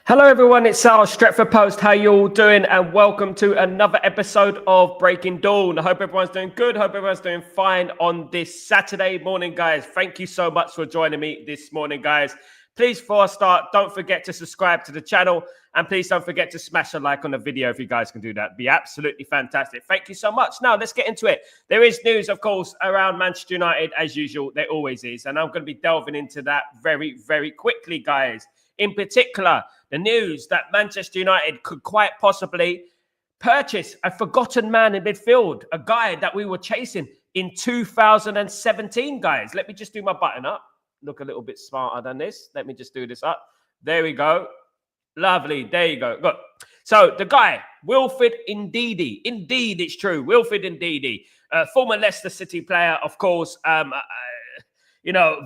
Hello everyone, it's Sal, Stretford Post. How you all doing? And welcome to another episode of Breaking Dawn. I hope everyone's doing good. Hope everyone's doing fine on this Saturday morning, guys. Thank you so much for joining me this morning, guys. Please, before I start, don't forget to subscribe to the channel. And please don't forget to smash a like on the video if you guys can do that. It'd be absolutely fantastic. Thank you so much. Now, let's get into it. There is news, of course, around Manchester United, as usual. There always is. And I'm going to be delving into that very, very quickly, guys. In particular, the news that Manchester United could quite possibly purchase a forgotten man in midfield, a guy that we were chasing in 2017, guys. Let me just do my button up. Look a little bit smarter than this. Let me just do this up. There we go. Lovely. There you go. Good. So the guy, Wilfred Ndidi. Indeed, it's true. Wilfred Ndidi, former Leicester City player, of course.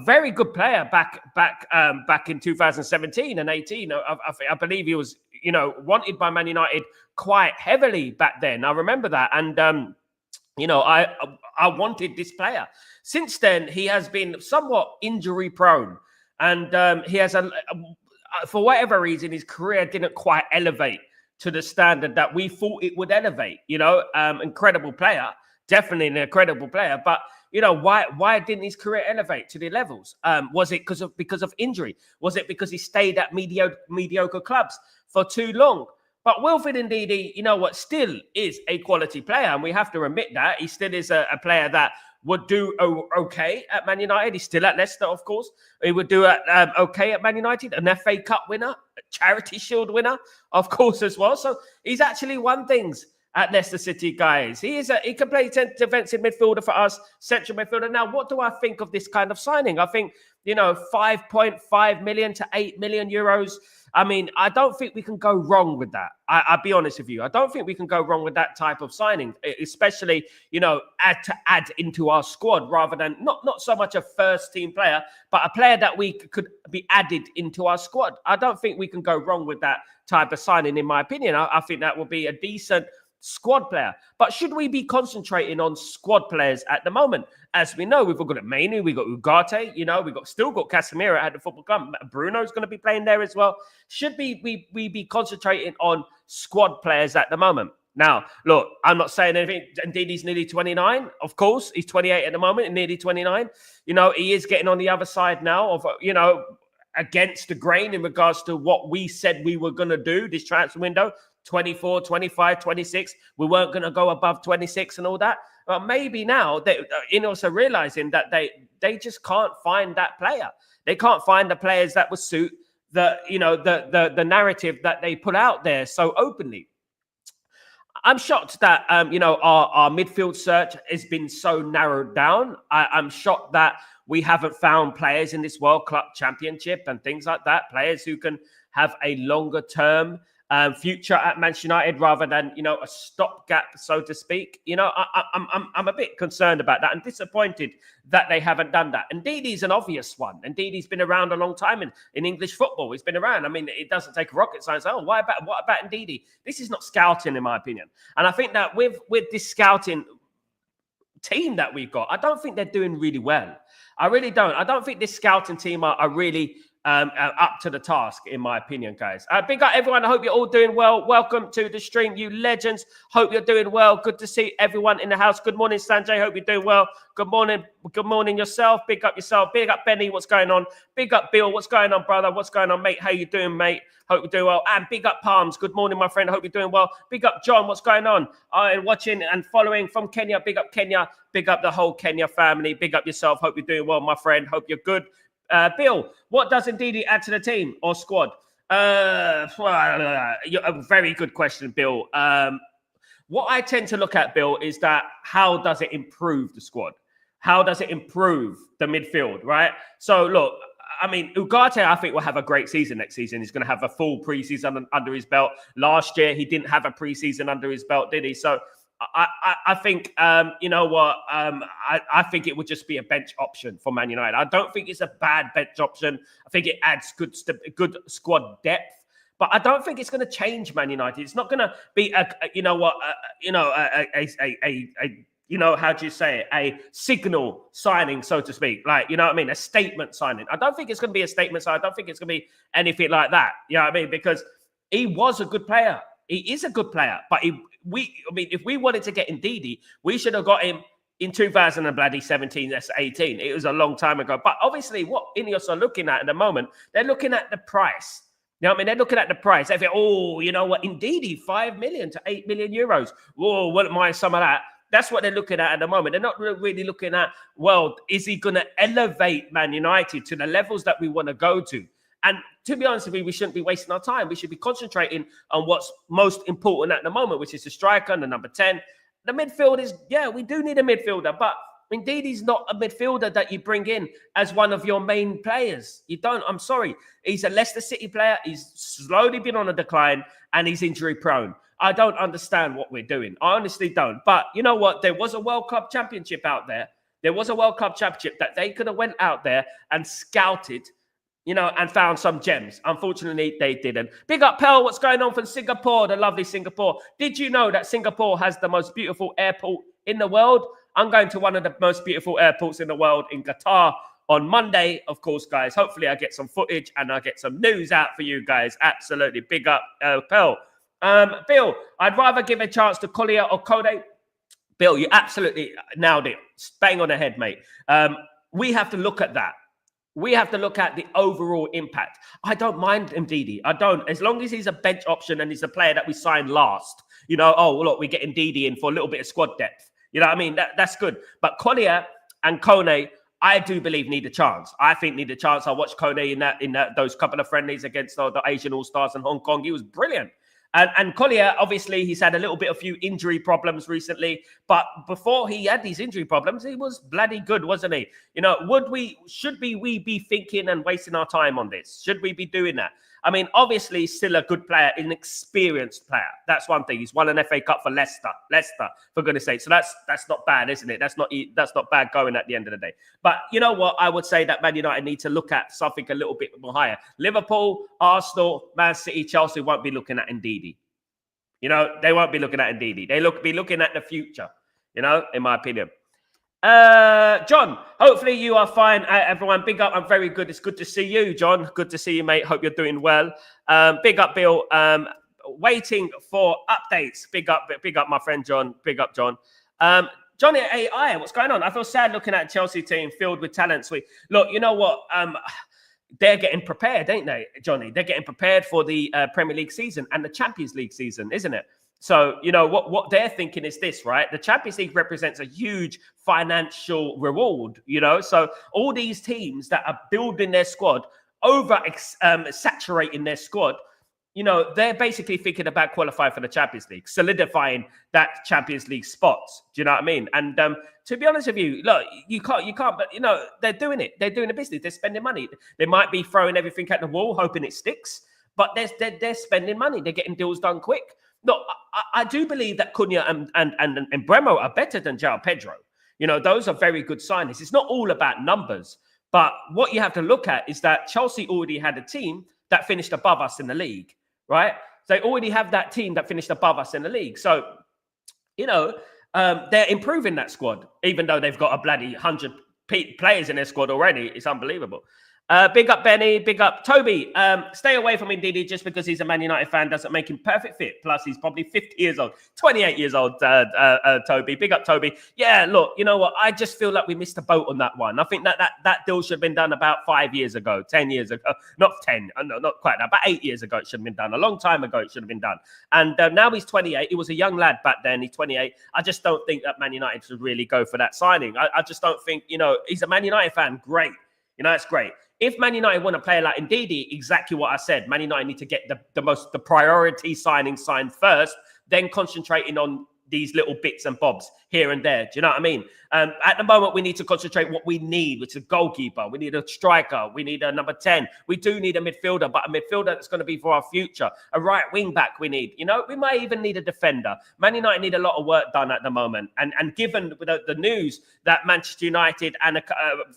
Very good player back in 2017 and 18. I believe he was, wanted by Man United quite heavily back then. I remember that. And, I wanted this player. Since then, he has been somewhat injury prone. And he has, for whatever reason, his career didn't quite elevate to the standard that we thought it would elevate. Incredible player, definitely an incredible player. But why didn't his career elevate to the levels? Was it because of injury? Was it because he stayed at mediocre clubs for too long? But Wilfred Ndidi, still is a quality player, and we have to admit that he still is a player that would do okay at Man United. He's still at Leicester, of course. He would do okay at Man United, an FA Cup winner, a Charity Shield winner, of course, as well. So he's actually won things at Leicester City, guys. He can play defensive midfielder for us, central midfielder. Now, what do I think of this kind of signing? I think, 5.5 million to 8 million euros. I mean, I don't think we can go wrong with that. I'll be honest with you. I don't think we can go wrong with that type of signing, especially, add into our squad rather than not so much a first team player, but a player that we could be added into our squad. I don't think we can go wrong with that type of signing, in my opinion. I think that will be a decent squad player. But should we be concentrating on squad players at the moment? As we know, we've got Mainu, we've got Ugarte, we've still got Casemiro at the football club. Bruno's going to be playing there as well. Should we be concentrating on squad players at the moment? Now, look, I'm not saying anything. Indeed, he's nearly 29. Of course, he's 28 at the moment and nearly 29. He is getting on the other side now of, against the grain in regards to what we said we were going to do this transfer window. 24, 25, 26. We weren't going to go above 26 and all that. But maybe now they're also realizing that they just can't find that player. They can't find the players that would suit the narrative that they put out there so openly. I'm shocked that our midfield search has been so narrowed down. I'm shocked that we haven't found players in this World Club Championship and things like that, players who can have a longer term future at Manchester United rather than, a stopgap, so to speak. I'm a bit concerned about that and disappointed that they haven't done that. Indeed, he's an obvious one. Indeed, he's been around a long time in English football. He's been around. I mean, it doesn't take rocket science. Oh, what about Ndidi? This is not scouting, in my opinion. And I think that with this scouting team that we've got, I don't think they're doing really well. I really don't. I don't think this scouting team are really up to the task, in my opinion, guys. Big up everyone. I hope you're all doing well. Welcome to the stream, you legends. Hope you're doing well. Good to see everyone in the house. Good morning, Sanjay. Hope you're doing well. Good morning yourself. Big up yourself. Big up Benny. What's going on? Big up Bill. What's going on, brother? What's going on, mate? How you doing, mate? Hope you're doing well. And big up Palms. Good morning, my friend. Hope you're doing well. Big up John. What's going on? Watching and following from Kenya. Big up Kenya. Big up the whole Kenya family. Big up yourself. Hope you're doing well, my friend. Hope you're good. Bill, what does Ndidi add to the team or squad? A very good question, Bill. What I tend to look at, Bill, is that how does it improve the squad? How does it improve the midfield, right? So, look, I mean, Ugarte, I think, will have a great season next season. He's going to have a full preseason under his belt. Last year, he didn't have a preseason under his belt, did he? So, I think, I think it would just be a bench option for Man United. I don't think it's a bad bench option. I think it adds good squad depth, but I don't think it's going to change Man United. It's not going to be how do you say it? A signal signing, so to speak. Like, you know what I mean? A statement signing. I don't think it's going to be a statement signing. I don't think it's going to be anything like that. You know what I mean? Because he was a good player. He is a good player. But if we wanted to get Ndidi, we should have got him in 2017, that's 18. It was a long time ago. But obviously, what Ineos are looking at the moment, they're looking at the price. You know what I mean? They're looking at the price. They think, oh, you know what? Ndidi, 5 million to 8 million euros. Whoa, wouldn't mind some of that. That's what they're looking at the moment. They're not really looking at, well, is he going to elevate Man United to the levels that we want to go to? And to be honest with you, we shouldn't be wasting our time. We should be concentrating on what's most important at the moment, which is the striker and the number 10. The midfield is, yeah, we do need a midfielder, but indeed he's not a midfielder that you bring in as one of your main players. You don't. I'm sorry. He's a Leicester City player. He's slowly been on a decline and he's injury prone. I don't understand what we're doing. I honestly don't. But you know what? There was a World Club Championship out there. There was a World Club Championship that they could have went out there and scouted, and found some gems. Unfortunately, they didn't. Big up, Pearl. What's going on from Singapore? The lovely Singapore. Did you know that Singapore has the most beautiful airport in the world? I'm going to one of the most beautiful airports in the world in Qatar on Monday, of course, guys. Hopefully, I get some footage and I get some news out for you guys. Absolutely. Big up, Pearl. Bill, I'd rather give a chance to Collier or Kone. Bill, you absolutely nailed it. Bang on the head, mate. We have to look at that. We have to look at the overall impact. I don't mind Ndidi. I don't. As long as he's a bench option and he's a player that we signed last. Look, we're getting Ndidi in for a little bit of squad depth. You know what I mean? That's good. But Collier and Kone, I do believe need a chance. I think need a chance. I watched Kone in those couple of friendlies against the Asian All-Stars in Hong Kong. He was brilliant. And Collier, obviously, he's had a few injury problems recently. But before he had these injury problems, he was bloody good, wasn't he? Should we be thinking and wasting our time on this? Should we be doing that? I mean, obviously, still a good player, an experienced player. That's one thing. He's won an FA Cup for Leicester, for goodness sake. So that's not bad, isn't it? That's not bad going at the end of the day. But you know what? I would say that Man United need to look at something a little bit more higher. Liverpool, Arsenal, Man City, Chelsea won't be looking at Ndidi. They won't be looking at Ndidi. Be looking at the future, in my opinion. John, hopefully you are fine. Everyone, big up. I'm very good. It's good to see you, John. Good to see you, mate. Hope you're doing well. Big up, Bill. Waiting for updates. Big up, my friend John. Big up, John. Johnny AI, what's going on? I feel sad looking at a Chelsea team filled with talents. Look, you know what? They're getting prepared, ain't they, Johnny? They're getting prepared for the Premier League season and the Champions League season, isn't it? So, what they're thinking is this, right? The Champions League represents a huge financial reward, So all these teams that are building their squad, saturating their squad, they're basically thinking about qualifying for the Champions League, solidifying that Champions League spots. Do you know what I mean? And to be honest with you, look, you can't, but, they're doing it. They're doing the business. They're spending money. They might be throwing everything at the wall, hoping it sticks, but they're spending money. They're getting deals done quick. No, I do believe that Cunha and Bremo are better than João Pedro. Those are very good signings. It's not all about numbers, but what you have to look at is that Chelsea already had a team that finished above us in the league, right? They already have that team that finished above us in the league. So, they're improving that squad, even though they've got a bloody 100 players in their squad already. It's unbelievable. Big up, Benny. Big up, Toby. Stay away from Ndidi just because he's a Man United fan doesn't make him perfect fit. Plus, he's probably 50 years old, 28 years old, Toby. Big up, Toby. Yeah, look, you know what? I just feel like we missed the boat on that one. I think that deal should have been done about 5 years ago, 10 years ago. Not 10, no, not quite that. About 8 years ago, it should have been done. A long time ago, it should have been done. And now he's 28. He was a young lad back then. He's 28. I just don't think that Man United should really go for that signing. I just don't think, he's a Man United fan. Great. It's great. If Man United want to play like Ndidi, exactly what I said, Man United need to get the priority signing signed first, then concentrating on these little bits and bobs here and there. Do you know what I mean? At the moment, we need to concentrate what we need, which is a goalkeeper. We need a striker. We need a number 10. We do need a midfielder, but a midfielder that's going to be for our future. A right wing back we need. We might even need a defender. Man United need a lot of work done at the moment. And given the news that Manchester United and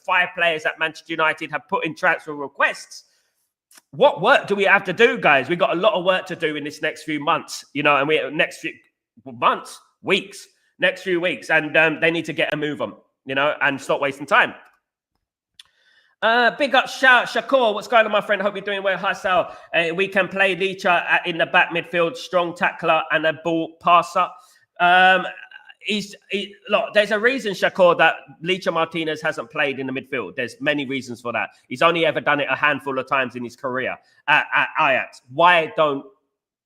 5 players at Manchester United have put in transfer requests, what work do we have to do, guys? We've got a lot of work to do in this next few months, and next few months, weeks. next few weeks, and they need to get a move on, and stop wasting time. Big up, shout, Shakur. What's going on, my friend? Hope you're doing well. Hi, Sal. We can play Leacher in the back midfield, strong tackler and a ball passer. Look, there's a reason, Shakur, that Leacher Martinez hasn't played in the midfield. There's many reasons for that. He's only ever done it a handful of times in his career at Ajax. Why don't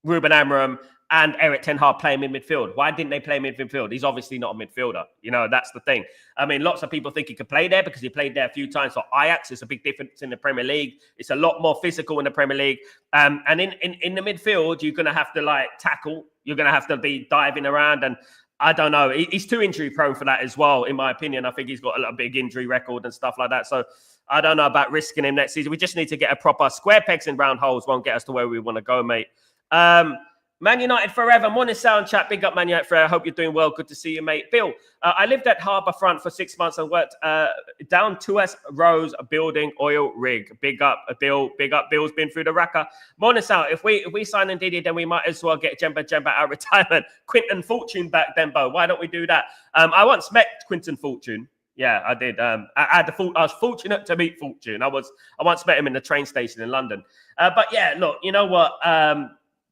Ruben Amorim and Eric Ten Hag play him in midfield? Why didn't they play him in midfield? He's obviously not a midfielder. That's the thing. I mean, lots of people think he could play there because he played there a few times for Ajax. It's a big difference in the Premier League. It's a lot more physical in the Premier League. And in the midfield, you're going to have to tackle. You're going to have to be diving around, and I don't know. He's too injury prone for that as well, in my opinion. I think he's got a big injury record and stuff like that. So I don't know about risking him next season. We just need to get a proper square pegs in round holes. Won't get us to where we want to go, mate. Man United forever. Morning, sound chat. Big up, Man United forever. I hope you're doing well. Good to see you, mate. Bill, I lived at Harbourfront for 6 months and worked down 2S Rose building oil rig. Big up, Bill. Big up, Bill's been through the racker. Morning, sound. If we sign Ndidi, then we might as well get Jemba out of retirement. Quinton Fortune back then, Bo. Why don't we do that? I once met Quinton Fortune. Yeah, I did. I was fortunate to meet Fortune. I once met him in the train station in London. But yeah, look, you know what?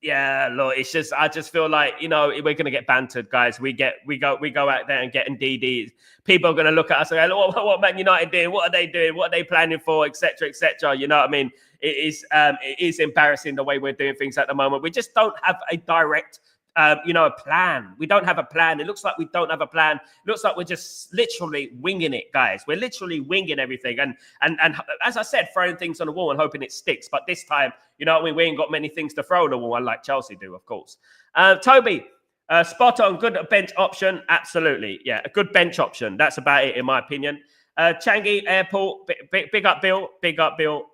Yeah, look, it's just I just feel like we're gonna get bantered, guys. We go out there and get Ndidi. People are gonna look at us and go, "What Man United doing? What are they doing? What are they planning for?" Etc. Etc. You know what I mean? It is embarrassing the way we're doing things at the moment. We just don't have a direct a plan. We don't have a plan. It looks like we don't have a plan. It looks like we're just literally winging it, guys. We're literally winging everything. And as I said, throwing things on the wall and hoping it sticks. But this time, we ain't got many things to throw on the wall, unlike Chelsea do, of course. Toby, spot on. Good bench option. Absolutely. Yeah, a good bench option. That's about it, in my opinion. Changi Airport, big up Bill. Big up Bill.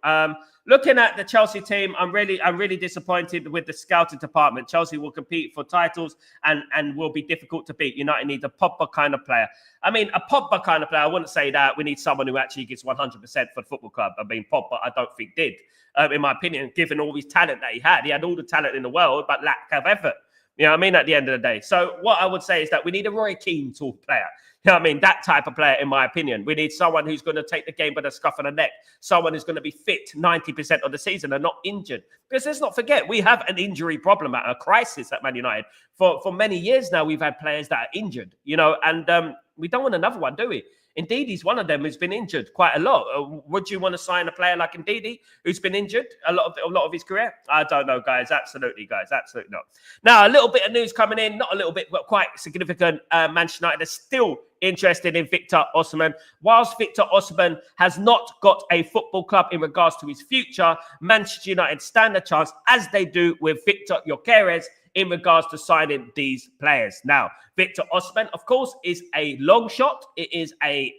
Looking at the Chelsea team, I'm really disappointed with the scouting department. Chelsea will compete for titles and will be difficult to beat. United need a Pogba kind of player. I mean, a Pogba kind of player, I wouldn't say that. We need someone who actually gives 100% for the football club. I mean, Pogba, I don't think did, in my opinion, given all his talent that he had. He had all the talent in the world, but lack of effort. You know what I mean? At the end of the day. So what I would say is that we need a Roy Keane sort of player. You know what I mean? That type of player, in my opinion. We need someone who's going to take the game by the scruff of the neck. Someone who's going to be fit 90% of the season and not injured. Because let's not forget, we have an injury problem, a crisis at Man United. For many years now, we've had players that are injured, and we don't want another one, do we? Indeed, he's one of them who's been injured quite a lot. Would you want to sign a player like Ndidi, who's been injured a lot of his career? I don't know, guys. Absolutely, guys. Absolutely not. Now, a little bit of news coming in. Not a little bit, but quite significant. Manchester United are still interested in Victor Osimhen. Whilst Victor Osimhen has not got a football club in regards to his future, Manchester United stand a chance, as they do with Victor Gyökeres, in regards to signing these players. Now, Victor Osimhen, of course, is a long shot. It is a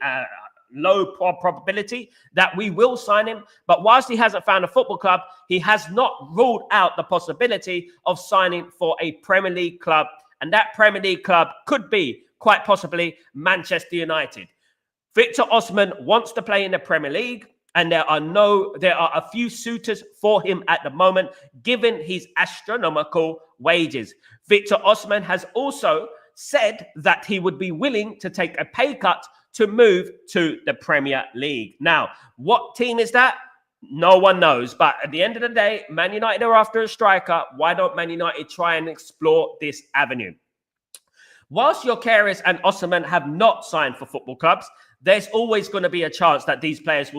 low probability that we will sign him. But whilst he hasn't found a football club, he has not ruled out the possibility of signing for a Premier League club. And that Premier League club could be, quite possibly, Manchester United. Victor Osimhen wants to play in the Premier League. And there are a few suitors for him at the moment, given his astronomical wages. Victor Osimhen has also said that he would be willing to take a pay cut to move to the Premier League. Now, what team is that? No one knows. But at the end of the day, Man United are after a striker. Why don't Man United try and explore this avenue? Whilst Gyökeres and Osimhen have not signed for football clubs, there's always going to be a chance that these players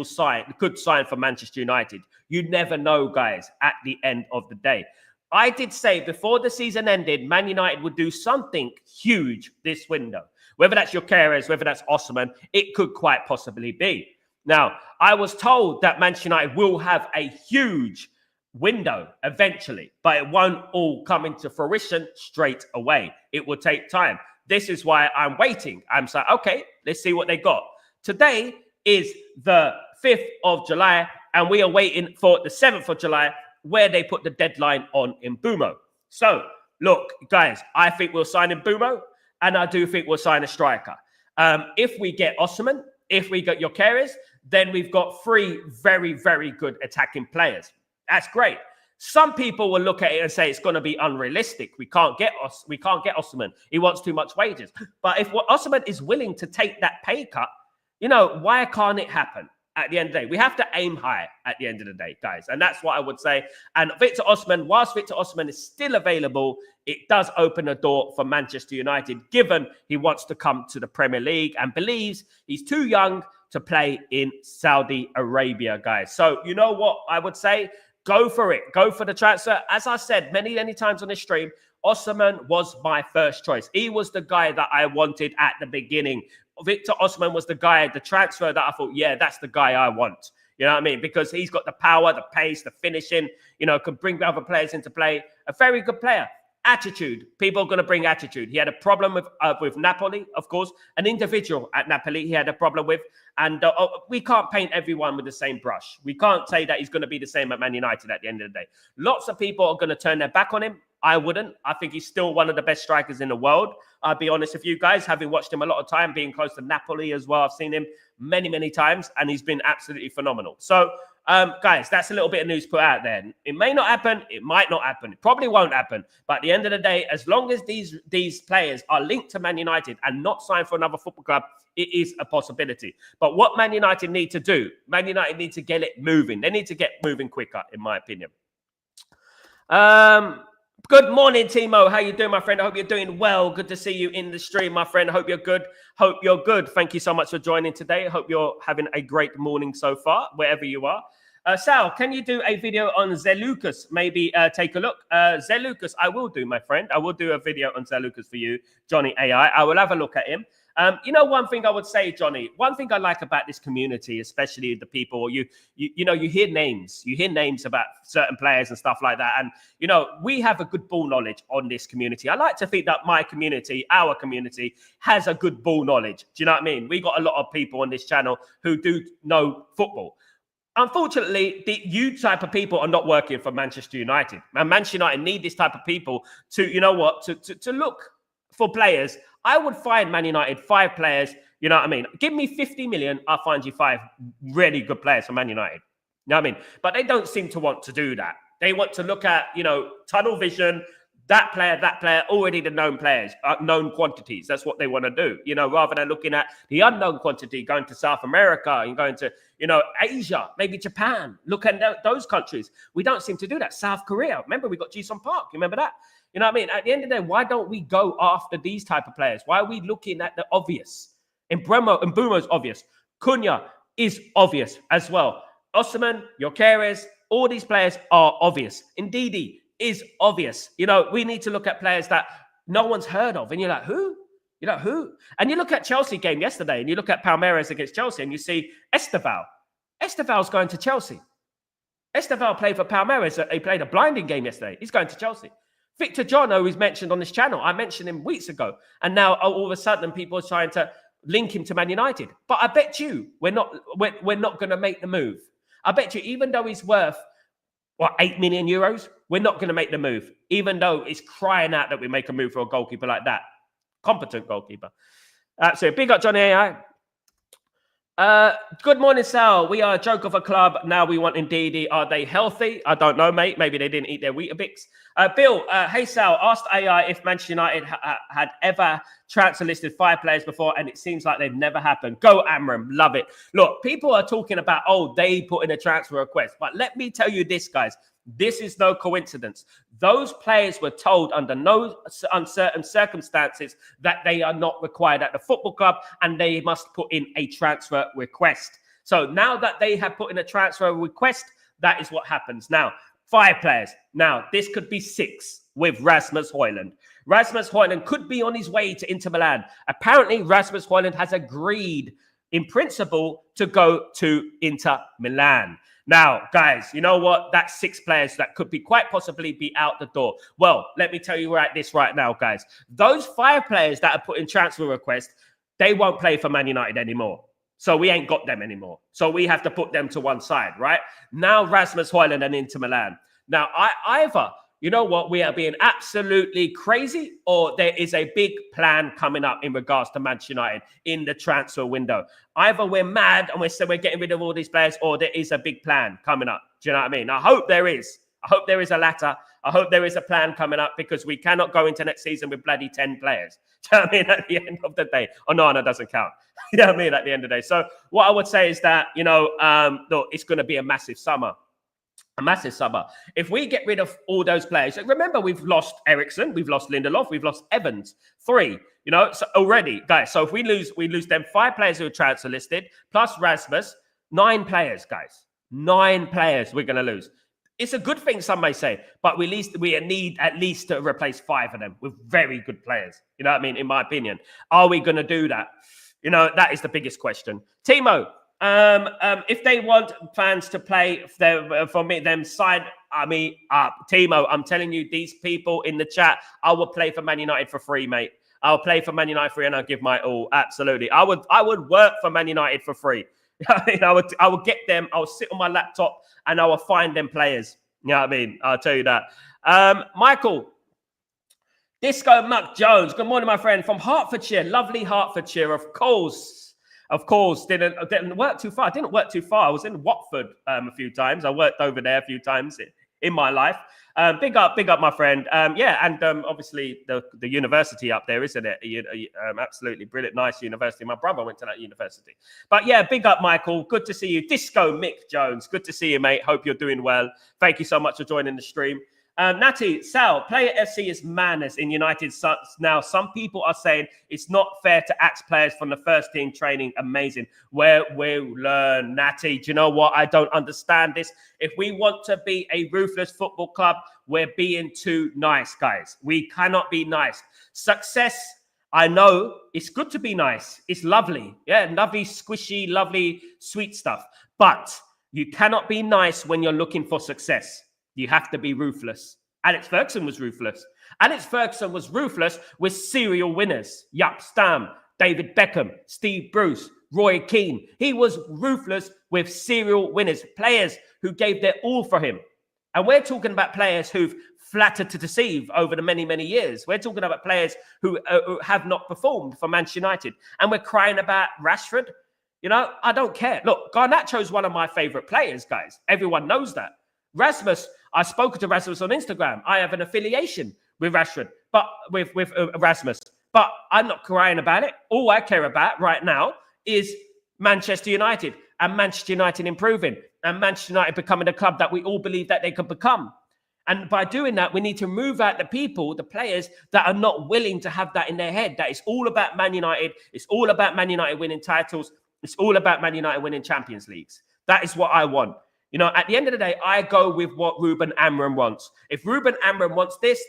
could sign for Manchester United. You never know, guys, at the end of the day. I did say before the season ended, Man United would do something huge this window. Whether that's Gyökeres, whether that's Osimhen, it could quite possibly be. Now, I was told that Manchester United will have a huge window eventually, but it won't all come into fruition straight away. It will take time. This is why I'm waiting. I'm saying, okay, let's see what they got. Today is the 5th of July, and we are waiting for the 7th of July, where they put the deadline on Mbeumo. So, look, guys, I think we'll sign Mbeumo, and I do think we'll sign a striker. If we get Osimhen, if we get Gyökeres, then we've got 3 very, very good attacking players. That's great. Some people will look at it and say it's going to be unrealistic. We can't get OSIMHEN. He wants too much wages. But if OSIMHEN is willing to take that pay cut, why can't it happen? At the end of the day, we have to aim high at the end of the day, guys. And that's what I would say. And Victor OSIMHEN, whilst Victor OSIMHEN is still available, it does open a door for Manchester United, given he wants to come to the Premier League and believes he's too young to play in Saudi Arabia, guys. So you know what I would say? Go for it. Go for the transfer. As I said many times on this stream, OSIMHEN was my first choice. He was the guy that I wanted at the beginning. Victor OSIMHEN was the guy, the transfer that I thought, yeah, that's the guy I want. You know what I mean? Because he's got the power, the pace, the finishing, could bring other players into play. A very good player. Attitude. People are going to bring attitude. He had a problem with Napoli, of course. An individual at Napoli he had a problem with. And we can't paint everyone with the same brush. We can't say that he's going to be the same at Man United at the end of the day. Lots of people are going to turn their back on him. I wouldn't. I think he's still one of the best strikers in the world. I'll be honest with you guys, having watched him a lot of time, being close to Napoli as well. I've seen him many times, and he's been absolutely phenomenal. So, guys, that's a little bit of news put out there. It may not happen. It might not happen. It probably won't happen. But at the end of the day, as long as these players are linked to Man United and not signed for another football club, it is a possibility. But what Man United need to do, Man United need to get it moving. They need to get moving quicker, in my opinion. Good morning, Timo. How you doing, my friend? I hope you're doing well. Good to see you in the stream, my friend. Hope you're good. Hope you're good. Thank you so much for joining today. Hope you're having a great morning so far, wherever you are. Sal, can you do a video on Zelucas? Maybe take a look. Zelucas, I will do, my friend. I will do a video on Zelucas for you, Johnny AI. I will have a look at him. One thing I would say, Johnny, one thing I like about this community, especially the people, you hear names about certain players and stuff like that. And, we have a good ball knowledge on this community. I like to think that my community, our community, has a good ball knowledge. Do you know what I mean? We got a lot of people on this channel who do know football. Unfortunately, you type of people are not working for Manchester United. And Manchester United need this type of people to, to look for players. I would find Man United 5 players, you know what I mean? Give me 50 million, I'll find you 5 really good players for Man United. You know what I mean? But they don't seem to want to do that. They want to look at, tunnel vision, that player, already the known players, known quantities. That's what they want to do, rather than looking at the unknown quantity, going to South America and going to, Asia, maybe Japan. Look at those countries. We don't seem to do that. South Korea. Remember, we got Ji-Sung Park. You remember that? You know what I mean? At the end of the day, why don't we go after these type of players? Why are we looking at the obvious? Mbumo's obvious. Cunha is obvious as well. OSIMHEN, Gyökeres, all these players are obvious. Ndidi is obvious. We need to look at players that no one's heard of. And you're like, who? Who? And you look at Chelsea game yesterday, and you look at Palmeiras against Chelsea, and you see Esteval. Esteval's going to Chelsea. Esteval played for Palmeiras. He played a blinding game yesterday. He's going to Chelsea. Victor Jono is mentioned on this channel. I mentioned him weeks ago. And now all of a sudden people are trying to link him to Man United. But I bet you we're not going to make the move. I bet you even though he's worth, 8 million euros, we're not going to make the move. Even though it's crying out that we make a move for a goalkeeper like that. Competent goalkeeper. So big up Johnny AI. Good morning, Sal. We are a joke of a club. Now we want Ndidi. Are they healthy? I don't know, mate. Maybe they didn't eat their Weetabix. Bill, hey, Sal, asked AI if Manchester United had ever transfer listed 5 players before, and it seems like they've never happened. Go, Amram. Love it. Look, people are talking about, they put in a transfer request. But let me tell you this, guys. This is no coincidence. Those players were told under no uncertain circumstances that they are not required at the football club and they must put in a transfer request. So now that they have put in a transfer request, that is what happens. Now, 5 players. Now, this could be 6 with Rasmus Højlund. Rasmus Højlund could be on his way to Inter Milan. Apparently, Rasmus Højlund has agreed in principle to go to Inter Milan. Now, guys, you know what? That's 6 players that could be quite possibly be out the door. Well, let me tell you this right now, guys. Those 5 players that are put in transfer request, they won't play for Man United anymore. So we ain't got them anymore. So we have to put them to one side, right? Now, Rasmus Højlund and Inter Milan. Now, either, you know what, we are being absolutely crazy, or there is a big plan coming up in regards to Manchester United in the transfer window. Either we're mad and we're getting rid of all these players, or there is a big plan coming up. Do you know what I mean? I hope there is. I hope there is a latter. I hope there is a plan coming up, because we cannot go into next season with bloody 10 players. Do you know what I mean? At the end of the day. Oh, no, that doesn't count. You know what I mean? At the end of the day. So what I would say is that, look, it's going to be a massive summer. A massive summer. If we get rid of all those players, remember, we've lost Ericsson, we've lost Lindelof, we've lost Evans, 3, so already, guys. So if we lose them 5 players who are transfer listed, plus Rasmus, 9 players, guys. 9 players we're going to lose. It's a good thing, some may say, but we need at least to replace 5 of them with very good players. You know what I mean? In my opinion, are we going to do that? That is the biggest question. Timo, if they want fans to play for me, then sign me up. Timo, I'm telling you, these people in the chat, I will play for Man United for free, mate. I'll play for Man United for free, and I'll give my all. Absolutely. I would work for Man United for free. I would get them. I'll sit on my laptop and I will find them players. You know what I mean? I'll tell you that. Michael, Disco Muck Jones. Good morning, my friend, from Hertfordshire. Lovely Hertfordshire, of course. Of course, didn't work too far. I didn't work too far. I was in Watford a few times. I worked over there a few times in my life. Big up, my friend. Obviously the university up there, isn't it? Absolutely brilliant, nice university. My brother went to that university. But yeah, big up, Michael. Good to see you. Disco Mick Jones. Good to see you, mate. Hope you're doing well. Thank you so much for joining the stream. Natty, Sal, Player FC is manners in United now. Some people are saying it's not fair to ask players from the first team training. Amazing. Where we'll learn, Natty. Do you know what? I don't understand this. If we want to be a ruthless football club, we're being too nice, guys. We cannot be nice. Success, I know it's good to be nice. It's lovely. Yeah, lovely, squishy, lovely, sweet stuff. But you cannot be nice when you're looking for success. You have to be ruthless. Alex Ferguson was ruthless. Alex Ferguson was ruthless with serial winners. Jaap Stam, David Beckham, Steve Bruce, Roy Keane. He was ruthless with serial winners, players who gave their all for him. And we're talking about players who've flattered to deceive over the many, many years. We're talking about players who have not performed for Manchester United. And we're crying about Rashford. I don't care. Look, Garnacho is one of my favorite players, guys. Everyone knows that. Rasmus, I've spoken to Rasmus on Instagram. I have an affiliation with Rashford, but with Rasmus. But I'm not crying about it. All I care about right now is Manchester United and Manchester United improving and Manchester United becoming a club that we all believe that they could become. And by doing that, we need to move out the people, the players that are not willing to have that in their head. That it's all about Man United. It's all about Man United winning titles. It's all about Man United winning Champions Leagues. That is what I want. At the end of the day, I go with what Ruben Amorim wants. If Ruben Amorim wants this,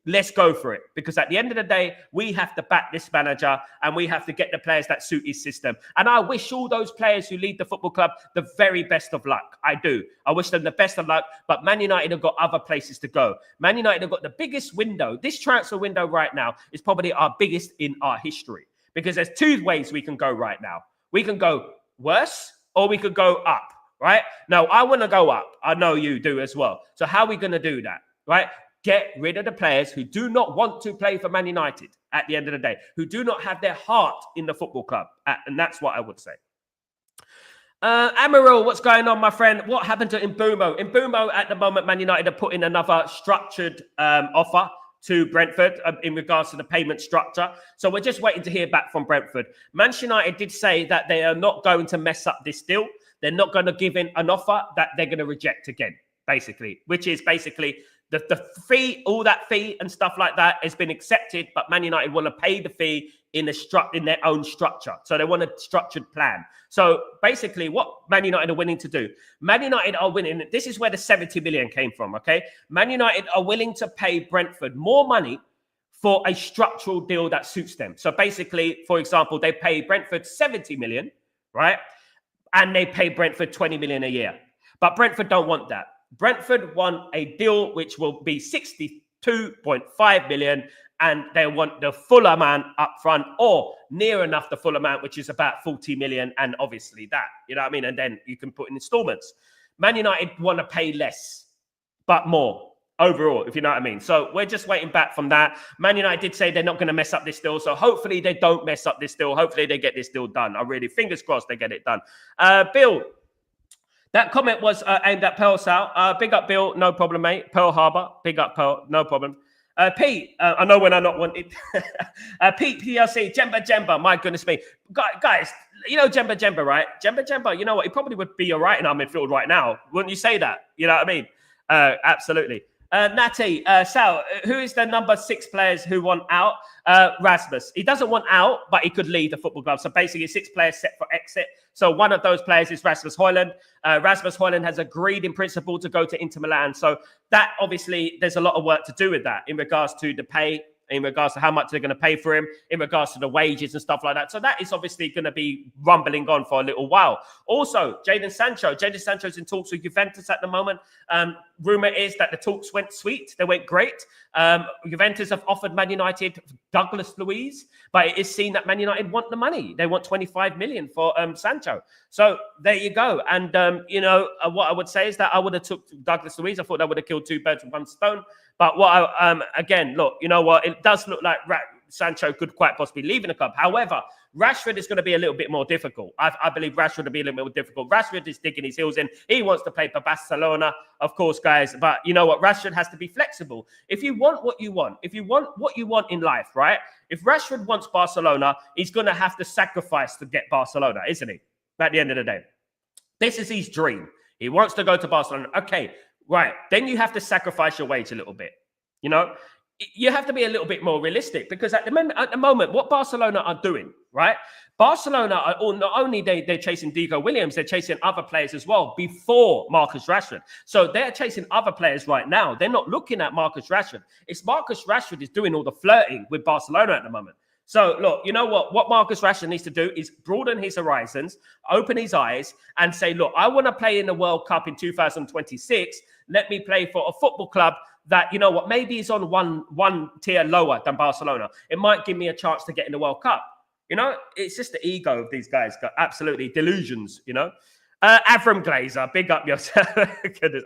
let's go for it. Because at the end of the day, we have to back this manager and we have to get the players that suit his system. And I wish all those players who lead the football club the very best of luck. I do. I wish them the best of luck. But Man United have got other places to go. Man United have got the biggest window. This transfer window right now is probably our biggest in our history. Because there's 2 ways we can go right now. We can go worse or we could go up. Right? Now, I want to go up. I know you do as well. So how are we going to do that? Right? Get rid of the players who do not want to play for Man United at the end of the day, who do not have their heart in the football club. And that's what I would say. Amaral, what's going on, my friend? What happened to Mbumo? Mbumo, at the moment, Man United are putting another structured offer to Brentford in regards to the payment structure. So we're just waiting to hear back from Brentford. Manchester United did say that they are not going to mess up this deal. They're not going to give in an offer that they're going to reject again, basically, which is basically the fee, all that fee and stuff like that has been accepted, but Man United want to pay the fee in their own structure. So they want a structured plan. So basically what Man United are willing to do, Man United are willing, this is where the 70 million came from, okay? Man United are willing to pay Brentford more money for a structural deal that suits them. So basically, for example, they pay Brentford 70 million, right? And they pay Brentford 20 million a year. But Brentford don't want that. Brentford want a deal which will be 62.5 million, and they want the full amount up front or near enough the full amount, which is about 40 million. And obviously that, you know what I mean? And then you can put in installments. Man United want to pay less, but more overall, if you know what I mean. So we're just waiting back from that. Man United did say they're not going to mess up this deal. So hopefully they don't mess up this deal. Hopefully they get this deal done. I really, fingers crossed they get it done. Bill, That comment was aimed at Pearl Sal. Big up, Bill. No problem, mate. Pearl Harbor. Big up, Pearl. No problem. Pete, I know when I not wanted. Pete PLC, Jemba. My goodness me. Guys, you know Jemba, right? Jemba, you know what? He probably would be all right in our midfield right now. Wouldn't you say that? You know what I mean? Absolutely. Natty, Sal, who is the number 6 players who want out? Rasmus. He doesn't want out, but he could leave the football club. So basically, 6 players set for exit. So one of those players is Rasmus Højlund. Rasmus Højlund has agreed in principle to go to Inter Milan. So that obviously, there's a lot of work to do with that in regards to the pay, in regards to how much they're going to pay for him, in regards to the wages and stuff like that. So that is obviously going to be rumbling on for a little while. Also, Jadon Sancho's in talks with Juventus at the moment. Rumor is that the talks went sweet. They went great. Juventus have offered Man United Douglas Luiz, but it is seen that Man United want the money. They want 25 million for Sancho. So there you go. And, what I would say is that I would have took Douglas Luiz. I thought that would have killed 2 birds with 1 stone. But again, look, you know what? It does look like Sancho could quite possibly leave in the club. However, Rashford is going to be a little bit more difficult. I believe Rashford will be a little bit more difficult. Rashford is digging his heels in. He wants to play for Barcelona, of course, guys. But you know what? Rashford has to be flexible. If you want what you want, if you want what you want in life, right? If Rashford wants Barcelona, he's going to have to sacrifice to get Barcelona, isn't he? At the end of the day. This is his dream. He wants to go to Barcelona. Okay, right. Then you have to sacrifice your wage a little bit. You know, you have to be a little bit more realistic because at the moment, what Barcelona are doing, right? Barcelona are not only they're chasing Diego Williams, they're chasing other players as well before Marcus Rashford. So they're chasing other players right now. They're not looking at Marcus Rashford. It's Marcus Rashford is doing all the flirting with Barcelona at the moment. So, look, you know what? What Marcus Rashford needs to do is broaden his horizons, open his eyes, and say, look, I want to play in the World Cup in 2026. Let me play for a football club that, you know what, maybe is on one tier lower than Barcelona. It might give me a chance to get in the World Cup. You know, it's just the ego of these guys. Got absolutely delusions, you know. Avram Glazer, big up yourself.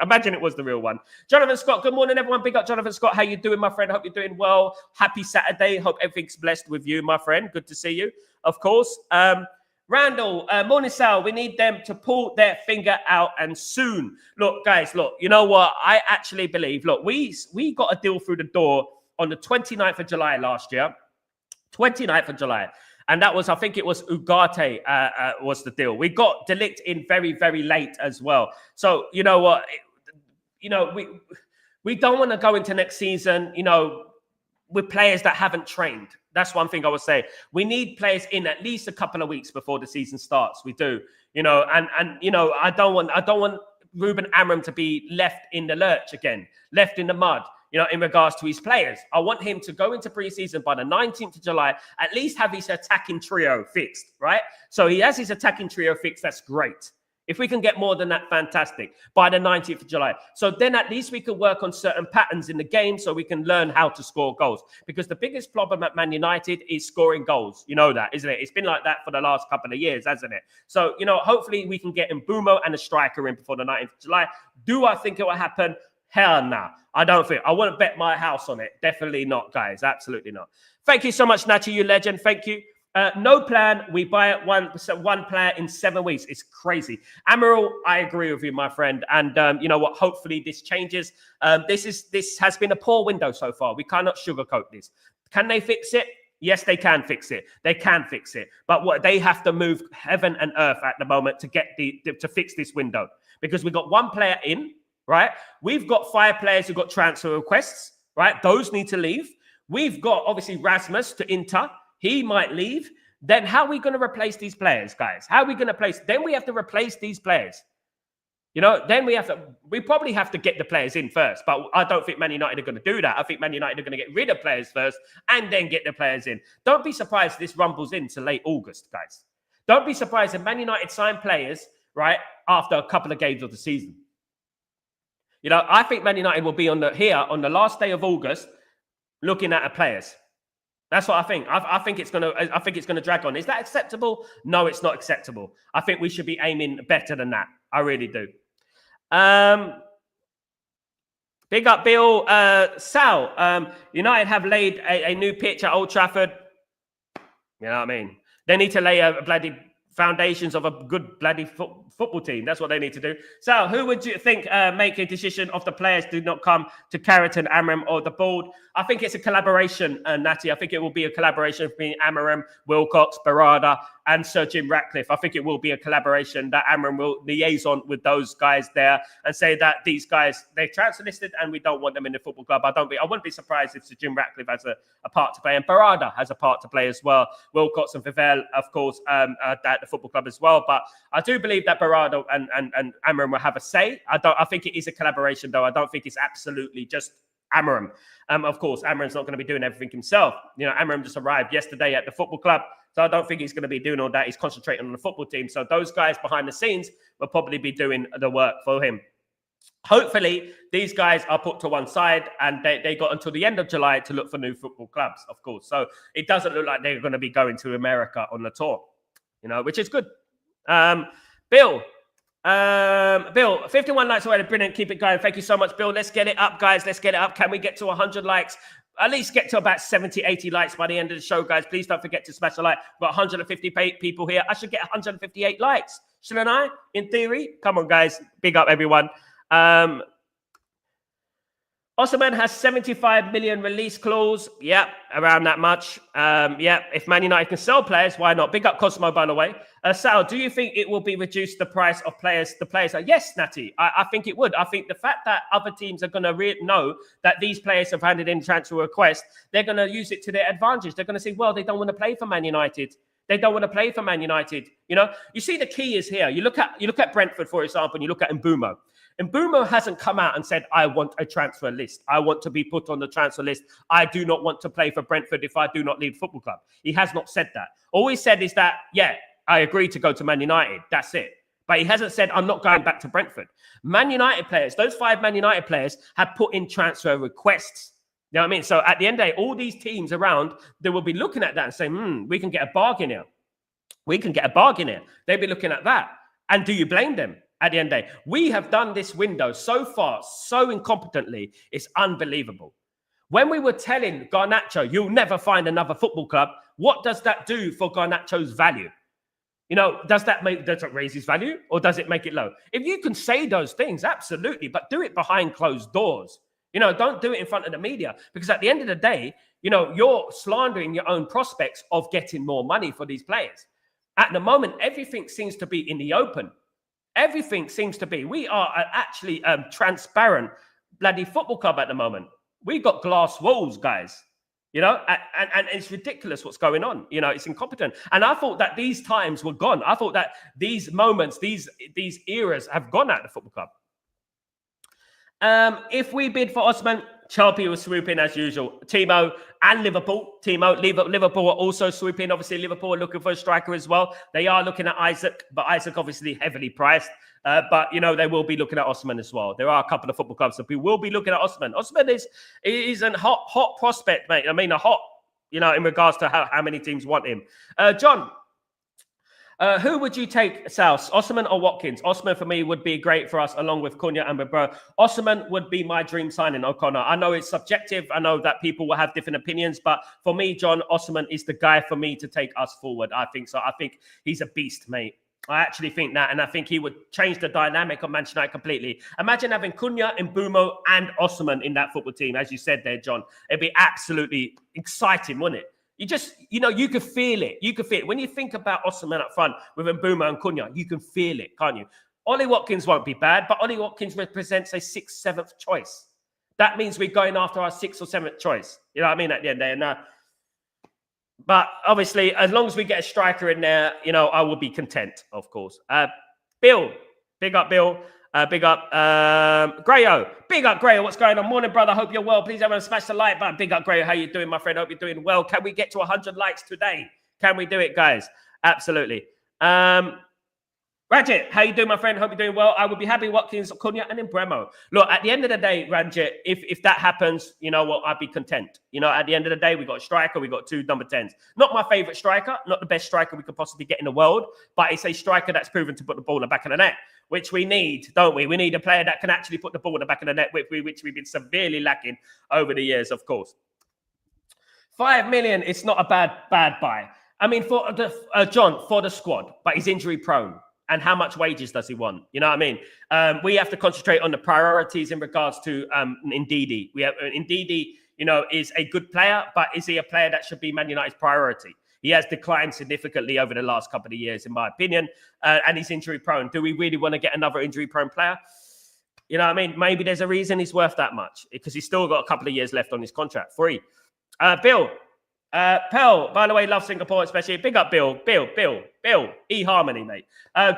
Imagine it was the real one. Jonathan Scott, good morning, everyone. Big up, Jonathan Scott. How you doing, my friend? Hope you're doing well. Happy Saturday. Hope everything's blessed with you, my friend. Good to see you, of course. Randall, morning, Sal. We need them to pull their finger out and soon. Look, guys, look, you know what? I actually believe, look, we got a deal through the door on the 29th of July last year. 29th of July. And that was, I think it was Ugarte was the deal. We got De Ligt in very, very late as well. So, you know what? We don't want to go into next season, you know, with players that haven't trained. That's one thing I would say. We need players in at least a couple of weeks before the season starts. We do, you know, and you know, I don't want Ruben Amorim to be left in the lurch again, left in the mud. You know, in regards to his players, I want him to go into preseason by the 19th of July, at least have his attacking trio fixed, right? So he has his attacking trio fixed. That's great. If we can get more than that, fantastic, by the 19th of July. So then at least we can work on certain patterns in the game so we can learn how to score goals. Because the biggest problem at Man United is scoring goals. You know that, isn't it? It's been like that for the last couple of years, hasn't it? So, you know, hopefully we can get Mbumo and a striker in before the 19th of July. Do I think it will happen? Hell no. I don't think. I wouldn't bet my house on it. Definitely not, guys. Absolutely not. Thank you so much, Nachi, you legend. Thank you. No plan. We buy it one player in 7 weeks. It's crazy. Amaral, I agree with you, my friend. And you know what? Hopefully this changes. This has been a poor window so far. We cannot sugarcoat this. Can they fix it? Yes, they can fix it. They can fix it. But what they have to move heaven and earth at the moment to get to fix this window. Because we've got one player in. Right? We've got 5 players who got transfer requests, right? Those need to leave. We've got, obviously, Rasmus to Inter. He might leave. Then how are we going to replace these players, guys? How are we going to place? Then we have to replace these players. You know, then we probably have to get the players in first. But I don't think Man United are going to do that. I think Man United are going to get rid of players first and then get the players in. Don't be surprised if this rumbles into late August, guys. Don't be surprised if Man United sign players, right, after a couple of games of the season. You know, I think Man United will be on the last day of August, looking at the players. That's what I think. I think it's gonna drag on. Is that acceptable? No, it's not acceptable. I think we should be aiming better than that. I really do. Big up, Bill. Sal. United have laid a new pitch at Old Trafford. You know what I mean? They need to lay a bloody foundations of a good bloody football team. That's what they need to do. So who would you think make a decision of the players do not come to Carrington, Amram, or the board? I think it's a collaboration, Natty. I think it will be a collaboration between Amram, Wilcox, Barada, and Sir Jim Ratcliffe. I think it will be a collaboration that Amram will liaison with those guys there and say that these guys, they're transfer listed and we don't want them in the football club. I wouldn't be surprised if Sir Jim Ratcliffe has a part to play, and Barada has a part to play as well. Wilcox and Vivel, of course, at the football club as well. But I do believe that Barada and Amram will have a say. I think it is a collaboration, though. I don't think it's absolutely just Amram. Of course, Amram's not going to be doing everything himself. You know, Amram just arrived yesterday at the football club, so I don't think he's going to be doing all that. He's concentrating on the football team. So those guys behind the scenes will probably be doing the work for him. Hopefully, these guys are put to one side and they got until the end of July to look for new football clubs, of course. So it doesn't look like they're going to be going to America on the tour, you know, which is good. Bill, 51 likes already. Brilliant. Keep it going. Thank you so much, Bill. Let's get it up, guys. Let's get it up. Can we get to 100 likes? At least get to about 70, 80 likes by the end of the show, guys. Please don't forget to smash a like. We've got 158 people here. I should get 158 likes, shouldn't I? In theory. Come on, guys. Big up, everyone. OSIMHEN has 75 million release clause. Yeah, around that much. Yeah, if Man United can sell players, why not? Big up Cosmo, by the way. Sal, do you think it will be reduced the price of players? The players are yes, Natty. I think it would. I think the fact that other teams are going to know that these players have handed in transfer requests, they're going to use it to their advantage. They're going to say, well, they don't want to play for Man United. They don't want to play for Man United. You know, you see the key is here. You look at Brentford, for example, and you look at Mbeumo. Mbeumo hasn't come out and said, I want a transfer list. I want to be put on the transfer list. I do not want to play for Brentford if I do not leave football club. He has not said that. All he said is that, yeah, I agree to go to Man United. That's it. But he hasn't said, I'm not going back to Brentford. Man United players, those 5 Man United players have put in transfer requests. You know what I mean? So at the end of the day, all these teams around, they will be looking at that and saying, we can get a bargain here. We can get a bargain here. They'll be looking at that. And do you blame them? At the end of the day, we have done this window so far, so incompetently, it's unbelievable. When we were telling Garnacho, you'll never find another football club, what does that do for Garnacho's value? You know, does it raise his value or does it make it low? If you can say those things, absolutely, but do it behind closed doors. You know, don't do it in front of the media, because at the end of the day, you know, you're slandering your own prospects of getting more money for these players. At the moment, everything seems to be in the open. Everything seems to be. We are actually a transparent bloody football club at the moment. We've got glass walls, guys. You know, and it's ridiculous what's going on. You know, it's incompetent. And I thought that these times were gone. I thought that these moments, these eras have gone at the football club. If we bid for OSIMHEN, Chelsea will swoop in as usual. Timo and Liverpool. Liverpool are also swooping. Obviously, Liverpool are looking for a striker as well. They are looking at Isaac, but Isaac obviously heavily priced. But, you know, they will be looking at OSIMHEN as well. There are a couple of football clubs that we will be looking at OSIMHEN. OSIMHEN is a hot prospect, mate. I mean, a hot, you know, in regards to how many teams want him. John, who would you take, South? OSIMHEN or Watkins? OSIMHEN for me would be great for us, along with Cunha and Bro. OSIMHEN would be my dream signing, O'Connor. I know it's subjective. I know that people will have different opinions, but for me, John, OSIMHEN is the guy for me to take us forward. I think so. I think he's a beast, mate. I actually think that, and I think he would change the dynamic of Manchester United completely. Imagine having Cunha, Mbeumo, and OSIMHEN in that football team, as you said there, John. It'd be absolutely exciting, wouldn't it? You just, you know, you could feel it. You could feel it. When you think about OSIMHEN up front with Mbeumo and Cunha, you can feel it, can't you? Ollie Watkins won't be bad, but Ollie Watkins represents a 6th, 7th choice. That means we're going after our 6th or 7th choice. You know what I mean? At the end of the day. But obviously, as long as we get a striker in there, you know, I will be content, of course. Bill, big up, Bill. Big up, Grayo. Big up, Grayo. What's going on? Morning, brother. Hope you're well. Please everyone smash the like button. Big up, Grayo. How you doing, my friend? Hope you're doing well. Can we get to 100 likes today? Can we do it, guys? Absolutely. Ranjit, how you doing, my friend? Hope you're doing well. I would be happy Watkins, Cunha, and Mbeumo. Look, at the end of the day, Ranjit, if that happens, you know what? I'd be content. You know, at the end of the day, we got a striker, we got 2 number 10s. Not my favorite striker, not the best striker we could possibly get in the world, but it's a striker that's proven to put the ball in the back of the net, which we need, don't we? We need a player that can actually put the ball in the back of the net, which we've been severely lacking over the years, of course. 5 million, it's not a bad buy. I mean, for the John, for the squad, but he's injury prone. And how much wages does he want? You know what I mean? We have to concentrate on the priorities in regards to Ndidi. We have Ndidi, you know, is a good player, but is he a player that should be Man United's priority? He has declined significantly over the last couple of years, in my opinion, and he's injury prone. Do we really want to get another injury prone player? You know what I mean? Maybe there's a reason he's worth that much, because he's still got a couple of years left on his contract. Free. Bill. Pearl, by the way, love Singapore, especially. Big up, Bill. E-Harmony, mate.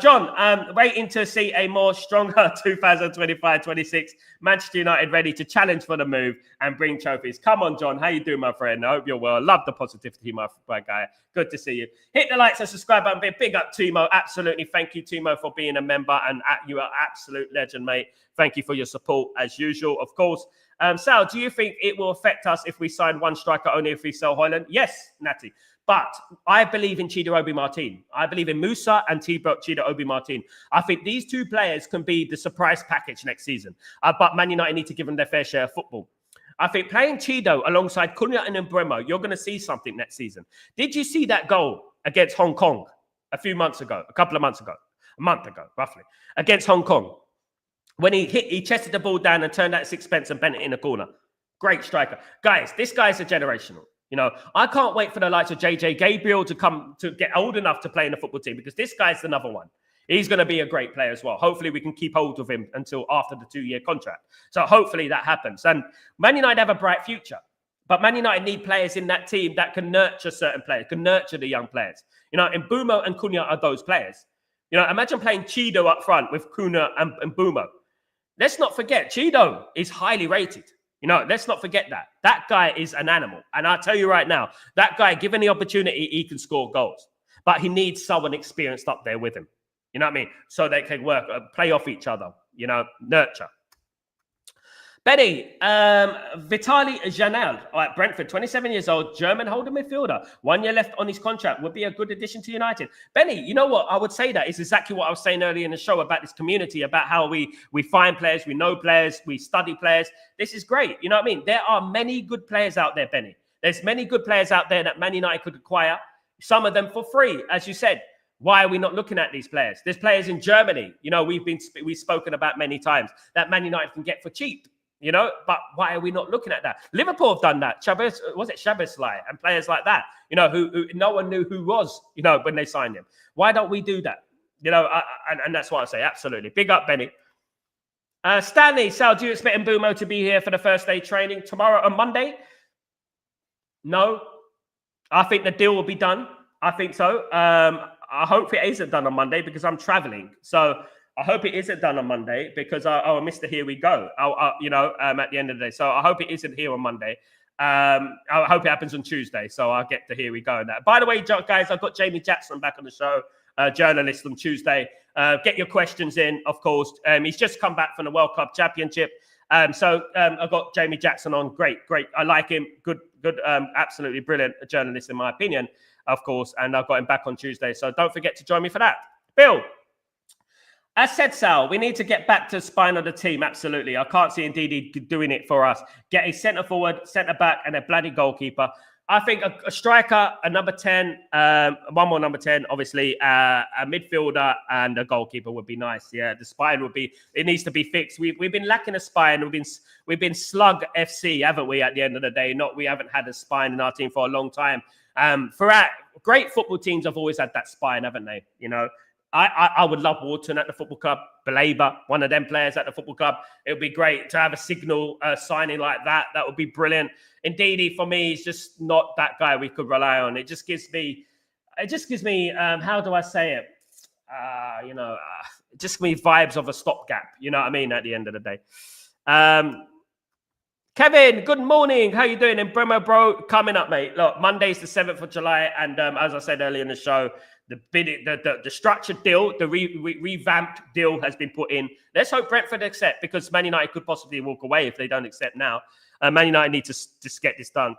John, waiting to see a more stronger 2025-26 Manchester United ready to challenge for the move and bring trophies. Come on, John. How you doing, my friend? I hope you're well. Love the positivity, my guy. Good to see you. Hit the likes and subscribe button. Big up, Timo. Absolutely. Thank you, Timo, for being a member. And you are absolute legend, mate. Thank you for your support, as usual, of course. Sal, do you think it will affect us if we sign one striker only if we sell Højlund? Yes, Natty. But I believe in Chido Obi-Martin. I believe in Musa and Chido Obi-Martin. I think these two players can be the surprise package next season. But Man United need to give them their fair share of football. I think playing Chido alongside Cunha and Mbeumo, you're going to see something next season. Did you see that goal against Hong Kong a couple of months ago, a month ago, roughly, against Hong Kong? When he chested the ball down and turned out sixpence and bent it in the corner. Great striker. Guys, this guy's a generational. You know, I can't wait for the likes of JJ Gabriel to come to get old enough to play in the football team, because this guy's another one. He's going to be a great player as well. Hopefully we can keep hold of him until after the 2-year contract. So hopefully that happens. And Man United have a bright future. But Man United need players in that team that can nurture certain players, can nurture the young players. You know, Mbeumo and Cunha are those players. You know, imagine playing Chido up front with Cunha and Mbeumo. Let's not forget, Chido is highly rated. You know, let's not forget that. That guy is an animal. And I'll tell you right now, that guy, given the opportunity, he can score goals. But he needs someone experienced up there with him. You know what I mean? So they can work, play off each other, you know, nurture. Benny, Vitali Janel, at Brentford, 27 years old, German holder midfielder. 1 year left on his contract. Would be a good addition to United. Benny, you know what? I would say that is exactly what I was saying earlier in the show about this community, about how we find players, we know players, we study players. This is great. You know what I mean? There are many good players out there, Benny. There's many good players out there that Man United could acquire. Some of them for free, as you said. Why are we not looking at these players? There's players in Germany, you know, we've spoken about many times, that Man United can get for cheap. You know, but why are we not looking at that? Liverpool have done that. Szoboszlai and players like that, you know, who no one knew who was, you know, when they signed him. Why don't we do that? You know, and that's what I say. Absolutely. Big up, Benny. Stanley, Sal, do you expect Mbeumo to be here for the first day training tomorrow on Monday? No. I think the deal will be done. I think so. I hope it isn't done on Monday because I'm traveling. So I hope it isn't done on Monday because I'll miss the here we go. You know, at the end of the day. So I hope it isn't here on Monday. I hope it happens on Tuesday. So I'll get the here we go and that. By the way, guys, I've got Jamie Jackson back on the show, journalist on Tuesday. Get your questions in, of course. He's just come back from the World Cup Championship. So I've got Jamie Jackson on. Great. I like him. Good, absolutely brilliant journalist in my opinion, of course. And I've got him back on Tuesday. So don't forget to join me for that. Bill. As said, Sal, we need to get back to the spine of the team. Absolutely. I can't see Ndidi doing it for us. Get a centre forward, centre back, and a bloody goalkeeper. I think a striker, a number 10, one more number 10, obviously, a midfielder and a goalkeeper would be nice. Yeah, the spine would be, it needs to be fixed. We've been lacking a spine. We've been slug FC, haven't we, at the end of the day? We haven't had a spine in our team for a long time. Great football teams have always had that spine, haven't they? You know, I would love Wharton at the football club, Belabor, one of them players at the football club. It would be great to have a signal signing like that. That would be brilliant. Indeed, for me, he's just not that guy we could rely on. It just gives me, how do I say it? It just gives me vibes of a stopgap. You know what I mean? At the end of the day. Kevin, good morning. How you doing? And Bremo, bro, coming up, mate. Look, Monday's the 7th of July. And as I said earlier in the show, the structured deal, the revamped deal has been put in. Let's hope Brentford accept, because Man United could possibly walk away if they don't accept now. Man United need to just get this done.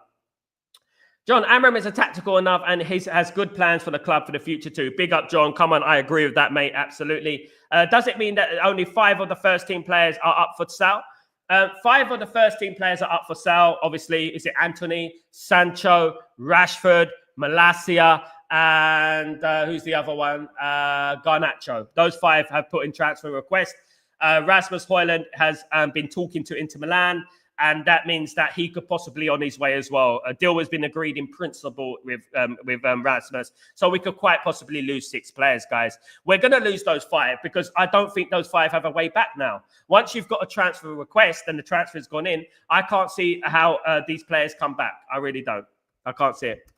John, Amram is a tactical enough and he has good plans for the club for the future too. Big up, John. Come on, I agree with that, mate. Absolutely. Does it mean that only 5 of the first team players are up for sale? 5 of the first team players are up for sale. Obviously, is it Anthony, Sancho, Rashford, Malacia, and who's the other one? Garnacho. Those 5 have put in transfer requests. Rasmus Højlund has been talking to Inter Milan, and that means that he could possibly on his way as well. A deal has been agreed in principle with Rasmus, so we could quite possibly lose 6 players, guys. We're going to lose those 5 because I don't think those 5 have a way back now. Once you've got a transfer request and the transfer's gone in, I can't see how these players come back. I really don't. I can't see it.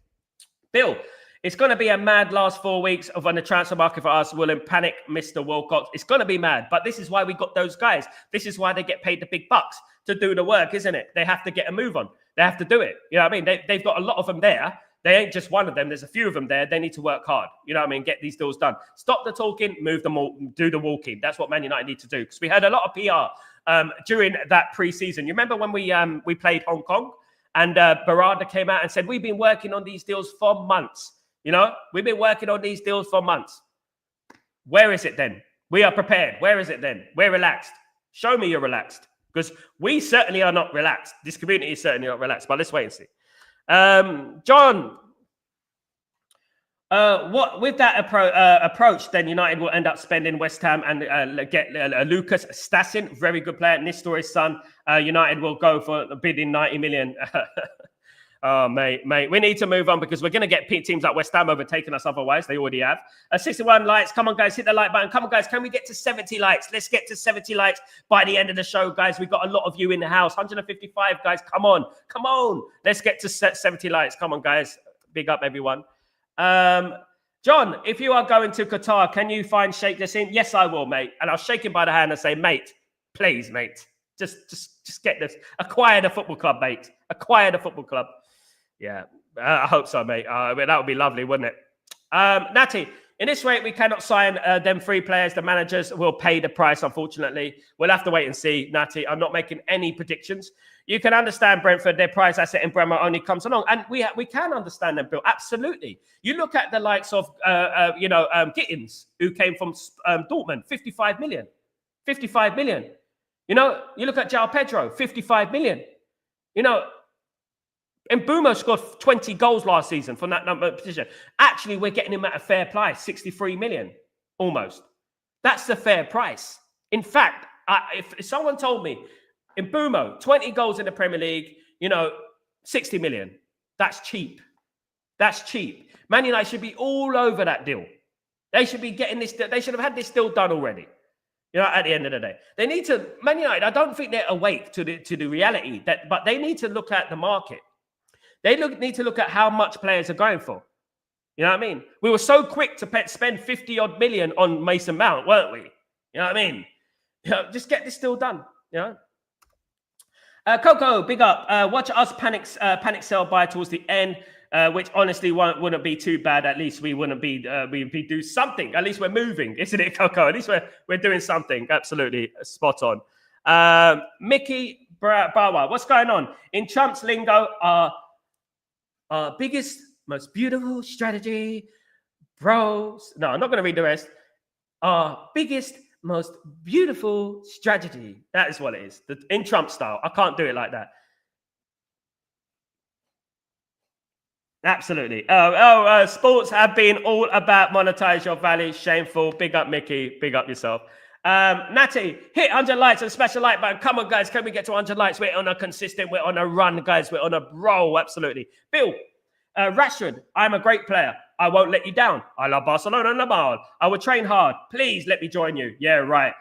Bill, it's going to be a mad last 4 weeks on the transfer market for us. Will panic, Mr. Wilcox. It's going to be mad, but this is why we got those guys. This is why they get paid the big bucks to do the work, isn't it? They have to get a move on. They have to do it. You know what I mean? They've got a lot of them there. They ain't just one of them. There's a few of them there. They need to work hard. You know what I mean? Get these deals done. Stop the talking, move them all, do the walking. That's what Man United need to do. Because we had a lot of PR during that pre-season. You remember when we played Hong Kong and Barada came out and said, we've been working on these deals for months. You know, we've been working on these deals for months. Where is it then? We are prepared. Where is it then? We're relaxed. Show me you're relaxed. Because we certainly are not relaxed. This community is certainly not relaxed. But let's wait and see. John, what with that approach, then United will end up spending West Ham and get Lucas Stassin, very good player, Nistor's son. United will go for a bidding 90 million. Oh, mate, we need to move on because we're going to get teams like West Ham overtaking us otherwise. They already have. 61 likes. Come on, guys, hit the like button. Come on, guys, can we get to 70 likes? Let's get to 70 likes by the end of the show, guys. We've got a lot of you in the house. 155, guys. Come on. Let's get to 70 likes. Come on, guys. Big up, everyone. John, if you are going to Qatar, can you find Sheikh Jassim? Yes, I will, mate. And I'll shake him by the hand and say, mate, please, mate. Just get this. Acquire the football club, mate. Acquire the football club. Yeah, I hope so, mate. That would be lovely, wouldn't it? Natty, in this rate, we cannot sign them 3 players. The managers will pay the price, unfortunately. We'll have to wait and see, Natty. I'm not making any predictions. You can understand Brentford, their price asset in Bremer only comes along. And we can understand them, Bill. Absolutely. You look at the likes of, Gittins, who came from Dortmund, 55 million. 55 million. You know, you look at João Pedro, 55 million. You know, and Mbeumo scored 20 goals last season from that number position. Actually, we're getting him at a fair price, 63 million, almost. That's the fair price. In fact, if someone told me, Mbeumo, 20 goals in the Premier League, 60 million, that's cheap. That's cheap. Man United should be all over that deal. They should be getting this. They should have had this deal done already. At the end of the day, they need to. Man United, I don't think they're awake to the reality but they need to look at the market. They need to look at how much players are going for. You know what I mean? We were so quick to spend 50 odd million on Mason Mount, weren't we? You know what I mean? Just get this deal done. Coco, big up. Watch us panic sell buy towards the end, which honestly wouldn't be too bad. At least we wouldn't be we'd be do something. At least we're moving, isn't it, Coco? At least we're doing something. Absolutely spot on. Mickey Bawa, what's going on in Trump's lingo? Our biggest, most beautiful strategy, bros. No, I'm not going to read the rest. Our biggest, most beautiful strategy. That is what it is. In Trump style. I can't do it like that. Absolutely. Sports have been all about monetize your value. Shameful. Big up, Mickey. Big up yourself. Natty, hit 100 likes and smash a like button. Come on, guys. Can we get to 100 likes? We're on a consistent, we're on a run, guys. We're on a roll. Absolutely. Bill, Rashford, I'm a great player. I won't let you down. I love Barcelona and Lamar. I will train hard. Please let me join you. Yeah, right.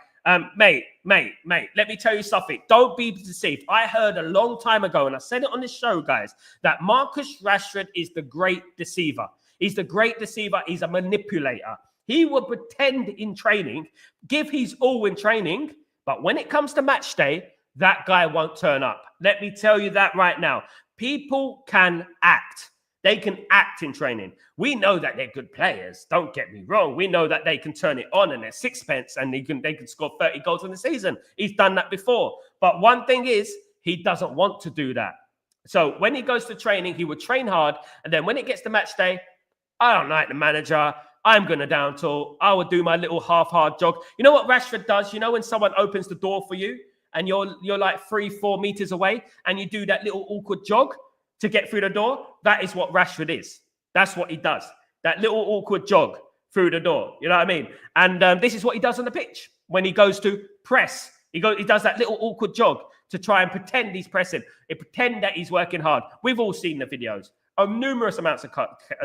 Mate, let me tell you something. Don't be deceived. I heard a long time ago, and I said it on this show, guys, that Marcus Rashford is the great deceiver. He's the great deceiver. He's a manipulator. He will pretend in training, give his all in training, but when it comes to match day, that guy won't turn up. Let me tell you that right now. People can act. They can act in training. We know that they're good players. Don't get me wrong. We know that they can turn it on and they're sixpence and they can score 30 goals in the season. He's done that before. But one thing is, he doesn't want to do that. So when he goes to training, he would train hard. And then when it gets to match day, I don't like the manager. I'm going to down tool. I would do my little half-hard jog. You know what Rashford does? You know when someone opens the door for you and you're like 3-4 meters away and you do that little awkward jog to get through the door? That is what Rashford is. That's what he does. that little awkward jog through the door. You know what I mean? And this is what he does on the pitch when he goes to press. He does that little awkward jog to try and pretend he's pressing. He pretend that he's working hard. We've all seen the videos of numerous amounts of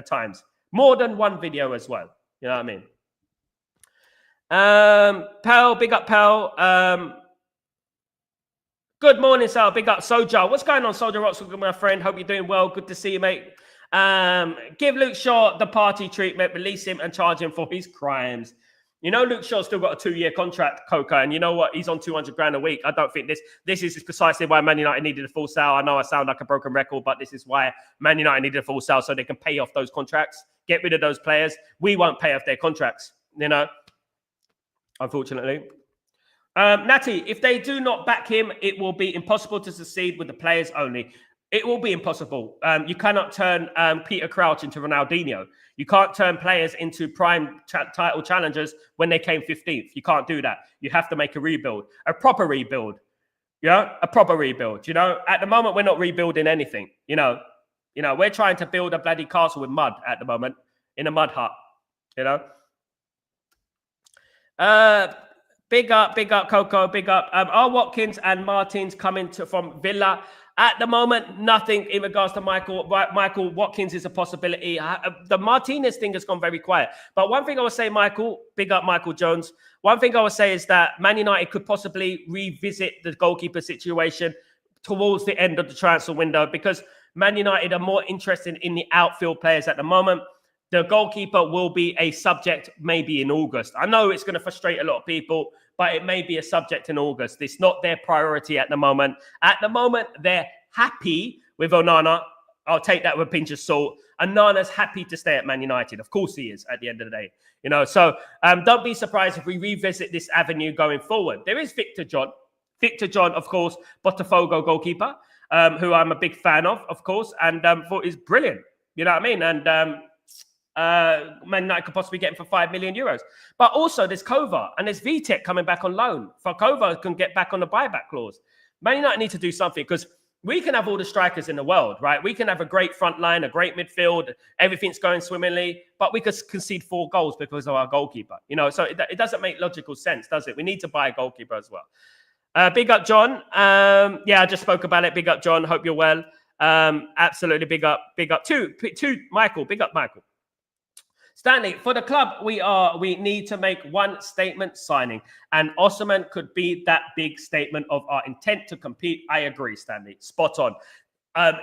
times, more than one video as well. You know what I mean? Pal, big up, Pal. Good morning, Sal. Big up, Soldier. What's going on, Soldier Rockswood, my friend? Hope you're doing well. Good to see you, mate. Give Luke Shaw the party treatment, release him and charge him for his crimes. You know, Luke Shaw's still got a 2-year contract, Coca, and you know what? He's on 200 grand a week. I don't think this is precisely why Man United needed a full sale. I know I sound like a broken record, but this is why Man United needed a full sale so they can pay off those contracts, get rid of those players. We won't pay off their contracts, you know, unfortunately. Natty, if they do not back him, it will be impossible to succeed with the players only. It will be impossible. You cannot turn Peter Crouch into Ronaldinho. You can't turn players into prime title challengers when they came 15th. You can't do that. You have to make a rebuild, a proper rebuild. Yeah, a proper rebuild. You know, at the moment we're not rebuilding anything. You know, we're trying to build a bloody castle with mud at the moment in a mud hut. You know. Big up, Coco, big up. Are Watkins and Martins coming from Villa? At the moment, nothing in regards to Michael. Michael Watkins is a possibility. The Martinez thing has gone very quiet. But one thing I would say, Michael, big up Michael Jones. One thing I would say is that Man United could possibly revisit the goalkeeper situation towards the end of the transfer window because Man United are more interested in the outfield players at the moment. The goalkeeper will be a subject maybe in August. I know it's going to frustrate a lot of people, but it may be a subject in August. It's not their priority at the moment. At the moment, they're happy with Onana. I'll take that with a pinch of salt. Onana's happy to stay at Man United. Of course he is at the end of the day. You know, so don't be surprised if we revisit this avenue going forward. There is Victor John. Victor John, of course, Botafogo goalkeeper, who I'm a big fan of course, and thought is brilliant. You know what I mean? And Man United could possibly get him for 5 million euros. But also there's Kova and there's Vitek coming back on loan. For Kova can get back on the buyback clause. Man United need to do something because we can have all the strikers in the world, right? We can have a great front line, a great midfield, everything's going swimmingly, but we could concede 4 goals because of our goalkeeper. You know, so it doesn't make logical sense, does it? We need to buy a goalkeeper as well. Big up, John. Yeah, I just spoke about it. Big up, John. Hope you're well. Absolutely big up. Two, Michael. Big up, Michael. Stanley, for the club, we need to make one statement signing, and OSIMHEN could be that big statement of our intent to compete. I agree, Stanley. Spot on.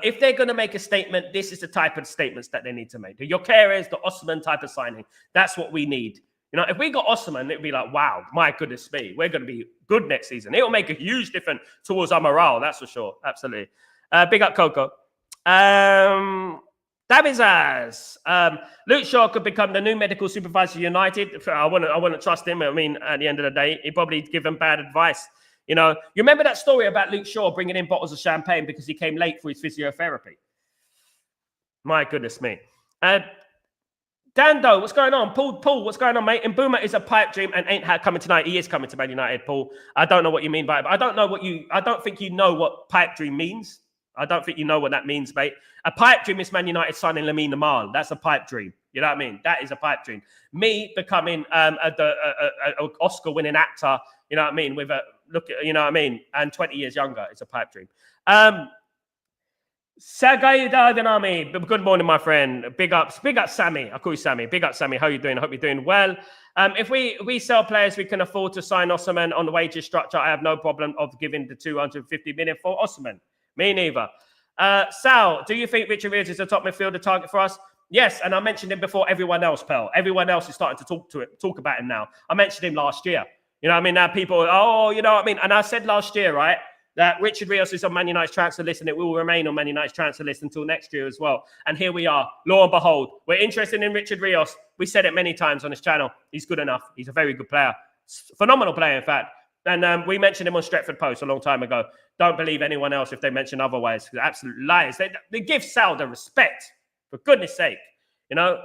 If they're going to make a statement, this is the type of statements that they need to make. The Gyökeres, the OSIMHEN type of signing. That's what we need. You know, if we got OSIMHEN, it'd be like, wow, my goodness me, we're going to be good next season. It will make a huge difference towards our morale, that's for sure. Absolutely. Big up, Coco. Davizaz. Luke Shaw could become the new medical supervisor of United. I wouldn't trust him. I mean, at the end of the day, he'd probably give them bad advice. You know, you remember that story about Luke Shaw bringing in bottles of champagne because he came late for his physiotherapy? My goodness me. Dando, what's going on? Paul, what's going on, mate? Mbuma is a pipe dream and ain't coming tonight. He is coming to Man United, Paul. I don't know what you mean by it, but I don't think you know what pipe dream means. I don't think you know what that means, mate. A pipe dream is Man United signing Lamine Yamal. That's a pipe dream. You know what I mean? That is a pipe dream. Me becoming an Oscar-winning actor, you know what I mean? With a look, you know what I mean? And 20 years younger, it's a pipe dream. Sergei Dardanami, good morning, my friend. Big up, Sammy. I call you Sammy. Big up, Sammy. How are you doing? I hope you're doing well. If we sell players, we can afford to sign OSIMHEN on the wages structure. I have no problem of giving the 250 million for OSIMHEN. Me neither. Sal, do you think Richard Rios is a top midfielder target for us? Yes, and I mentioned him before everyone else, pal. Everyone else is starting to talk about him now. I mentioned him last year. You know what I mean? Now people, you know what I mean? And I said last year, right, that Richard Rios is on Man United's transfer list and it will remain on Man United's transfer list until next year as well. And here we are. Lo and behold, we're interested in Richard Rios. We said it many times on this channel. He's good enough. He's a very good player. Phenomenal player, in fact. And we mentioned him on Stretford Post a long time ago. Don't believe anyone else if they mention otherwise. Absolute liars. They give Sal the respect, for goodness sake. You know,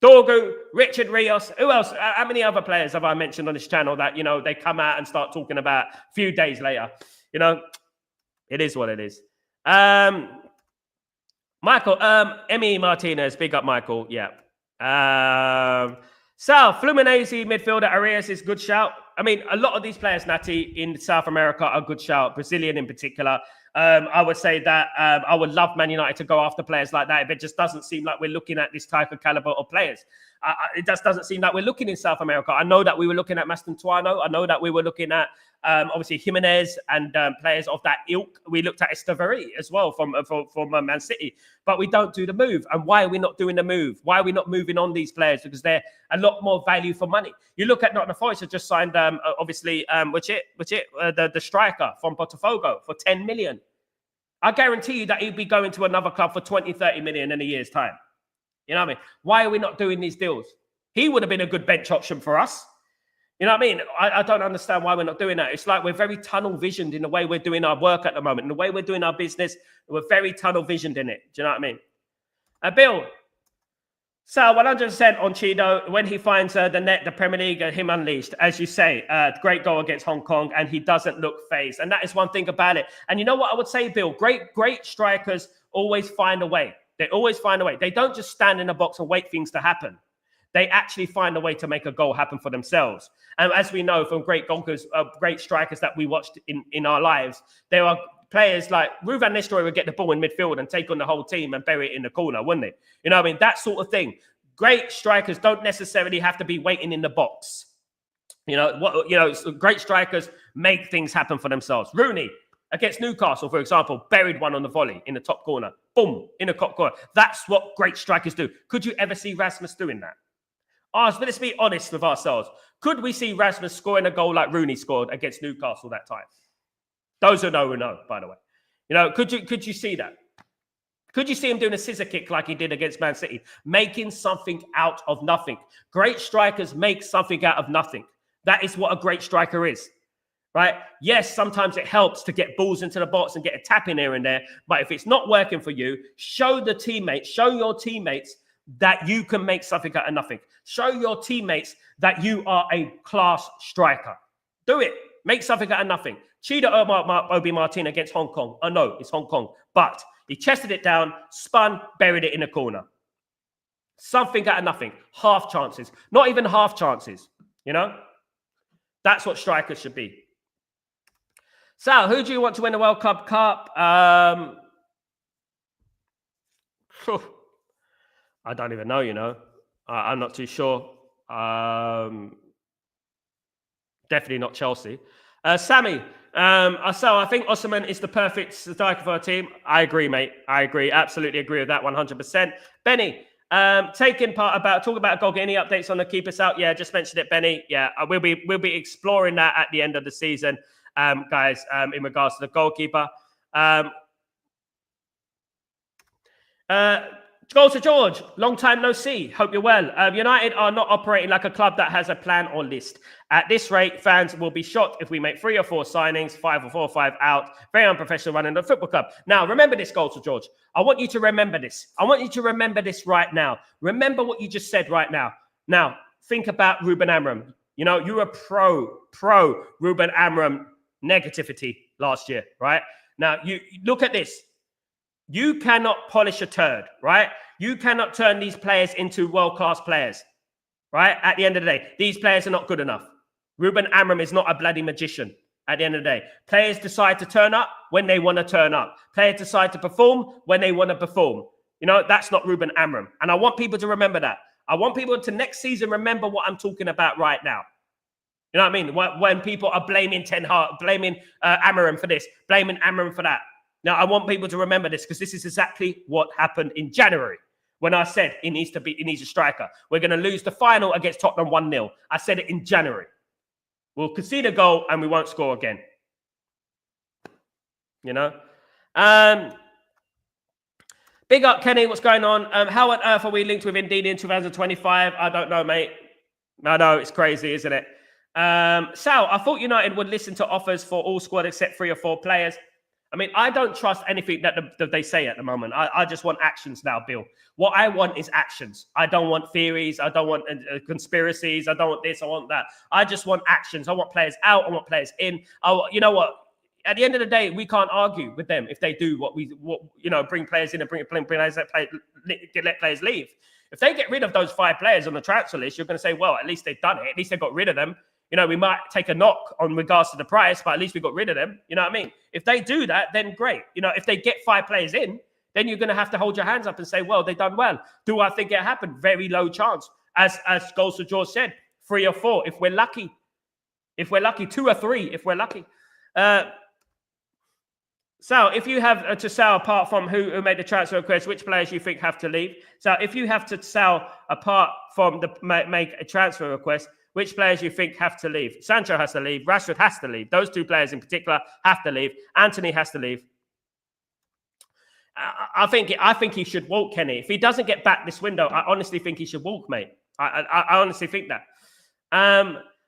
Dorgu, Richard Rios. Who else? How many other players have I mentioned on this channel that, you know, they come out and start talking about a few days later? You know, it is what it is. Michael, Emmy Martinez. Big up, Michael. Yeah. So, Fluminense midfielder Arias is good shout. I mean, a lot of these players, Natty, in South America are good shout. Brazilian in particular. I would say that I would love Man United to go after players like that, but it just doesn't seem like we're looking at this type of caliber of players. It just doesn't seem like we're looking in South America. I know that we were looking at Mastantuano. I know that we were looking at obviously Jimenez and players of that ilk. We looked at Estevary as well from Man City, but we don't do the move. And why are we not doing the move? Why are we not moving on these players? Because they're a lot more value for money. You look at Nottingham Forest have just signed obviously the striker from Botafogo for 10 million. I guarantee you that he'd be going to another club for 20, 30 million in a year's time. You know what I mean? Why are we not doing these deals? He would have been a good bench option for us. You know what I mean? I don't understand why we're not doing that. It's like we're very tunnel visioned in the way we're doing our work at the moment. In the way we're doing our business, we're very tunnel visioned in it. Do you know what I mean? Bill, so 100% on Chido. When he finds the net, the Premier League, him unleashed. As you say, great goal against Hong Kong, and he doesn't look phased. And that is one thing about it. And you know what I would say, Bill? Great strikers always find a way. They always find a way. They don't just stand in the box and wait things to happen. They actually find a way to make a goal happen for themselves. And as we know from great goalkeepers, great strikers that we watched in our lives, there are players like Ruud van Nistelrooy would get the ball in midfield and take on the whole team and bury it in the corner, wouldn't they? You know what I mean? That sort of thing. Great strikers don't necessarily have to be waiting in the box. Great strikers make things happen for themselves. Rooney against Newcastle, for example, buried one on the volley in the top corner. Boom, in the top corner. That's what great strikers do. Could you ever see Rasmus doing that? But let's be honest with ourselves. Could we see Rasmus scoring a goal like Rooney scored against Newcastle that time? Those who know, by the way. You know, could you see that? Could you see him doing a scissor kick like he did against Man City? Making something out of nothing. Great strikers make something out of nothing. That is what a great striker is. Right? Yes, sometimes it helps to get balls into the box and get a tap in here and there. But if it's not working for you, show your teammates that you can make something out of nothing. Show your teammates that you are a class striker. Do it. Make something out of nothing. Chida Obi Martin against Hong Kong. I know it's Hong Kong, but he chested it down, spun, buried it in a corner. Something out of nothing. Half chances. Not even half chances. You know? That's what strikers should be. So, who do you want to win the World Cup? I don't even know, you know. I'm not too sure. Definitely not Chelsea. Sammy, so I think OSIMHEN is the perfect striker for our team. I agree, mate. I agree. Absolutely agree with that 100%. Benny, talk about Gog. Any updates on the keepers out? Yeah, just mentioned it, Benny. Yeah, we'll be exploring that at the end of the season, guys, in regards to the goalkeeper. Goal to George. Long time no see. Hope you're well. United are not operating like a club that has a plan or list. At this rate, fans will be shocked if we make 3 or 4 signings, 5 or 4 or 5 out. Very unprofessional running the football club. Now, remember this, Goal to George. I want you to remember this. I want you to remember this right now. Remember what you just said right now. Now, think about Ruben Amorim. You know, you were pro Ruben Amorim negativity last year, right? Now, you look at this. You cannot polish a turd, right? You cannot turn these players into world-class players, right? At the end of the day, these players are not good enough. Ruben Amorim is not a bloody magician at the end of the day. Players decide to turn up when they want to turn up. Players decide to perform when they want to perform. You know, that's not Ruben Amorim. And I want people to remember that. I want people to next season remember what I'm talking about right now. You know what I mean? When people are blaming Ten Hag, blaming Amorim for this, blaming Amorim for that. Now, I want people to remember this because this is exactly what happened in January when I said he needs a striker. We're going to lose the final against Tottenham 1-0. I said it in January. We'll concede a goal and we won't score again. You know? Big up, Kenny. What's going on? How on earth are we linked with Indeed in 2025? I don't know, mate. I know, it's crazy, isn't it? Sal, I thought United would listen to offers for all squad except 3 or 4 players. I mean, I don't trust anything that they say at the moment. I just want actions now, Bill. What I want is actions. I don't want theories. I don't want conspiracies. I don't want this. I want that. I just want actions. I want players out. I want players in. You know what? At the end of the day, we can't argue with them if they do what bring players in and bring players let players leave. If they get rid of those 5 players on the transfer list, you're going to say, well, at least they've done it. At least they got rid of them. You know, we might take a knock on regards to the price, but at least we got rid of them. You know what I mean? If they do that, then great. You know, if they get 5 players in, then you're going to have to hold your hands up and say, well, they've done well. Do I think it happened? Very low chance. As Goals to George said, 3 or 4, if we're lucky. If we're lucky, 2 or 3, if we're lucky. So if you have to sell apart from who made the transfer request, which players you think have to leave? So if you have to sell apart from make a transfer request, which players you think have to leave? Sancho has to leave. Rashford has to leave. Those 2 players in particular have to leave. Anthony has to leave. I think he should walk, Kenny. If he doesn't get back this window, I honestly think he should walk, mate. I honestly think that.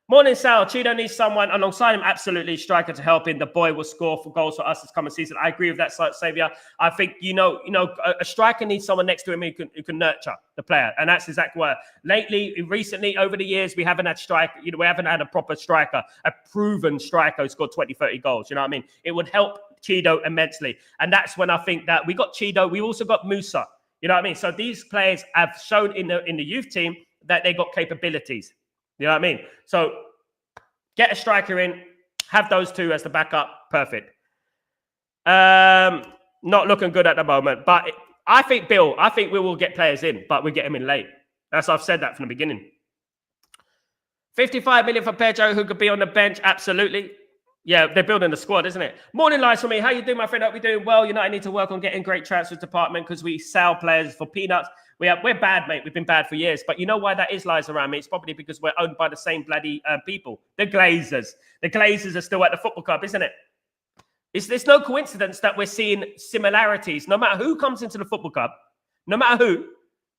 Morning, Sal. Cheeto needs someone alongside him. Absolutely, striker to help him. The boy will score for goals for us this coming season. I agree with that, Saviour. I think you know, a striker needs someone next to him who can nurture the player, and that's exactly what. Recently, over the years, we haven't had striker. You know, we haven't had a proper striker, a proven striker who scored 20, 30 goals. You know what I mean? It would help Cheeto immensely, and that's when I think that we got Cheeto. We also got Musa. You know what I mean? So these players have shown in the youth team that they got capabilities. You know what I mean? So get a striker in, have those 2 as the backup. Perfect. Not looking good at the moment. But I think we will get players in, but we get them in late. I've said that from the beginning. 55 million for Pedro, who could be on the bench. Absolutely. Yeah, they're building the squad, isn't it? Morning, lives for me. How you doing, my friend? Hope you're doing well. United need to work on getting great transfer department because we sell players for peanuts. We're bad, mate. We've been bad for years. But you know why that is, lies around me? It's probably because we're owned by the same bloody people. The Glazers. The Glazers are still at the football club, isn't it? It's no coincidence that we're seeing similarities. No matter who comes into the football club, no matter who,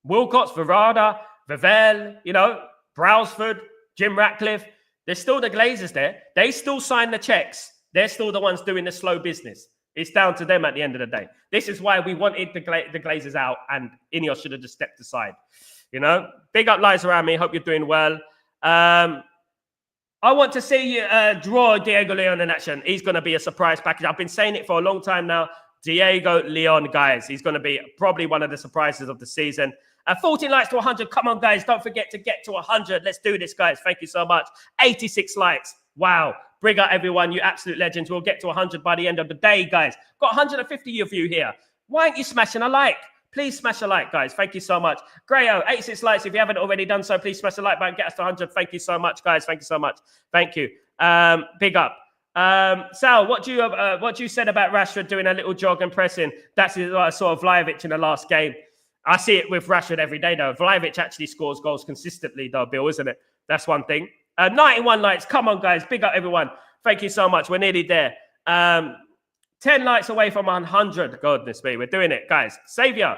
Wilcox, Verada, Vivell, you know, Brailsford, Jim Ratcliffe, there's still the Glazers there. They still sign the checks. They're still the ones doing the slow business. It's down to them at the end of the day. This is why we wanted the Glazers out, and Ineos should have just stepped aside. You know, big up, lies around me. Hope you're doing well. I want to see you draw Diego Leon in action. He's going to be a surprise package. I've been saying it for a long time now. Diego Leon, guys. He's going to be probably one of the surprises of the season. 14 likes to 100. Come on, guys. Don't forget to get to 100. Let's do this, guys. Thank you so much. 86 likes. Wow. Bring up everyone, you absolute legends. We'll get to 100 by the end of the day, guys. Got 150 of you here. Why aren't you smashing a like? Please smash a like, guys. Thank you so much. Grayo, 86 likes. If you haven't already done so, please smash the like button. Get us to 100. Thank you so much, guys. Thank you so much. Thank you. Big up. Sal, what you said about Rashford doing a little jog and pressing, that's what I saw of Vlahovic in the last game. I see it with Rashford every day, though. Vlahovic actually scores goals consistently, though, Bill, isn't it? That's one thing. 91 likes. Come on, guys. Big up, everyone. Thank you so much. We're nearly there. 10 likes away from 100. Goodness me. We're doing it, guys. Saviour.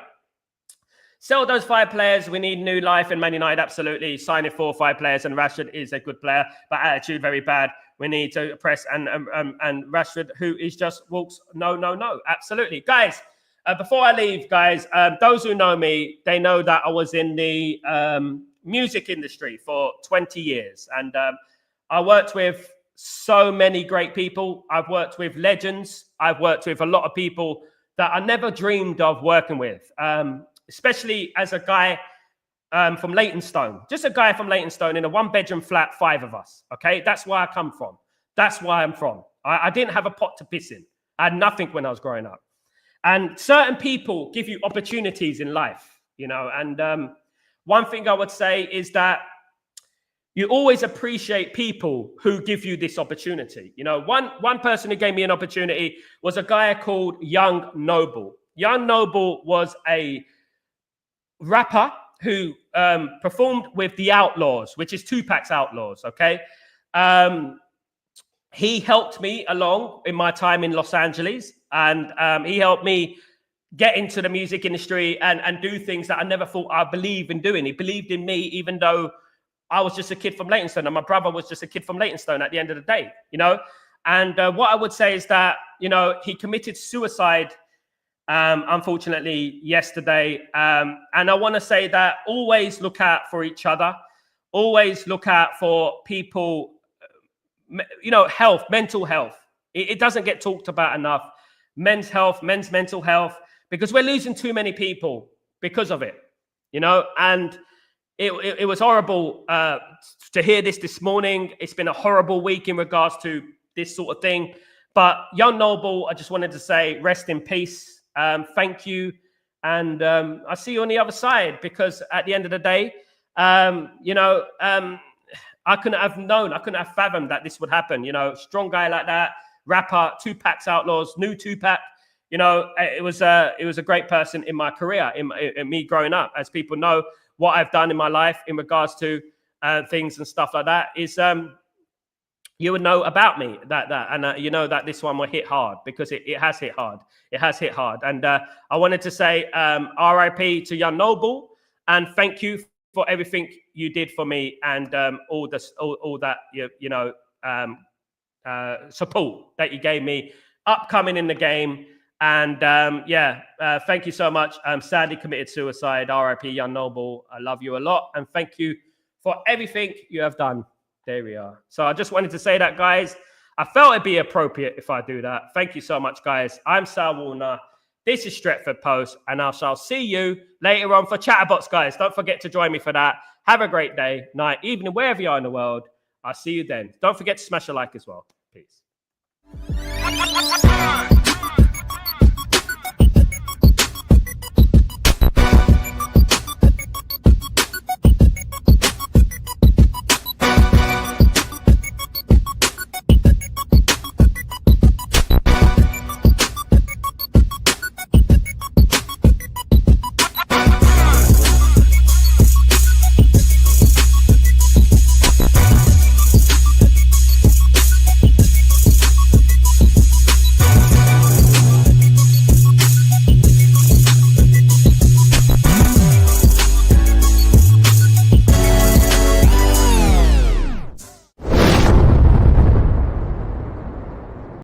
Sell those 5 players. We need new life in Man United. Absolutely. Signing 4 or 5 players. And Rashford is a good player, but attitude very bad. We need to press. And Rashford, who is just walks. No. Absolutely. Guys, before I leave, guys, those who know me, they know that I was in the music industry for 20 years. And I worked with so many great people. I've worked with legends. I've worked with a lot of people that I never dreamed of working with, especially as a guy from Leytonstone. Just a guy from Leytonstone in a 1-bedroom flat, 5 of us, okay? That's where I come from. That's where I'm from. I didn't have a pot to piss in. I had nothing when I was growing up. And certain people give you opportunities in life, you know, and one thing I would say is that you always appreciate people who give you this opportunity. You know, one person who gave me an opportunity was a guy called Young Noble. Young Noble was a rapper who performed with the Outlaws, which is Tupac's Outlaws, okay? He helped me along in my time in Los Angeles, and he helped me get into the music industry and do things that I never thought I'd believe in doing. He believed in me, even though I was just a kid from Leytonstone, and my brother was just a kid from Leytonstone at the end of the day, you know? And what I would say is that, you know, he committed suicide, unfortunately, yesterday. And I want to say that always look out for each other. Always look out for people, you know, health, mental health. It doesn't get talked about enough. Men's health, men's mental health, because we're losing too many people because of it. you know, and it was horrible to hear this morning. It's been a horrible week in regards to this sort of thing. But young Noble, I just wanted to say, rest in peace. Thank you. And I'll see you on the other side, because at the end of the day, you know, I couldn't have known, I couldn't have fathomed that this would happen. You know, strong guy like that, rapper, Tupac's Outlaws, new Tupac. You know, it was a great person in my career, in me growing up. As people know, what I've done in my life in regards to things and stuff like that is, you would know about me and you know that this one will hit hard, because it has hit hard. It has hit hard. And I wanted to say RIP to young Noble, and thank you for everything you did for me, and all that you know support that you gave me upcoming in the game. And thank you so much. Sadly committed suicide. RIP young Noble. I love you a lot, and thank you for everything you have done. There we are. So I just wanted to say that, guys. I felt it'd be appropriate if I do that. Thank you so much, guys. I'm Sal Warner. This is Stretford Post, and I shall see you later on for Chatterbox, guys. Don't forget to join me for that. Have a great day, night, evening, wherever you are in the world. I'll see you then. Don't forget to smash a like as well. Peace.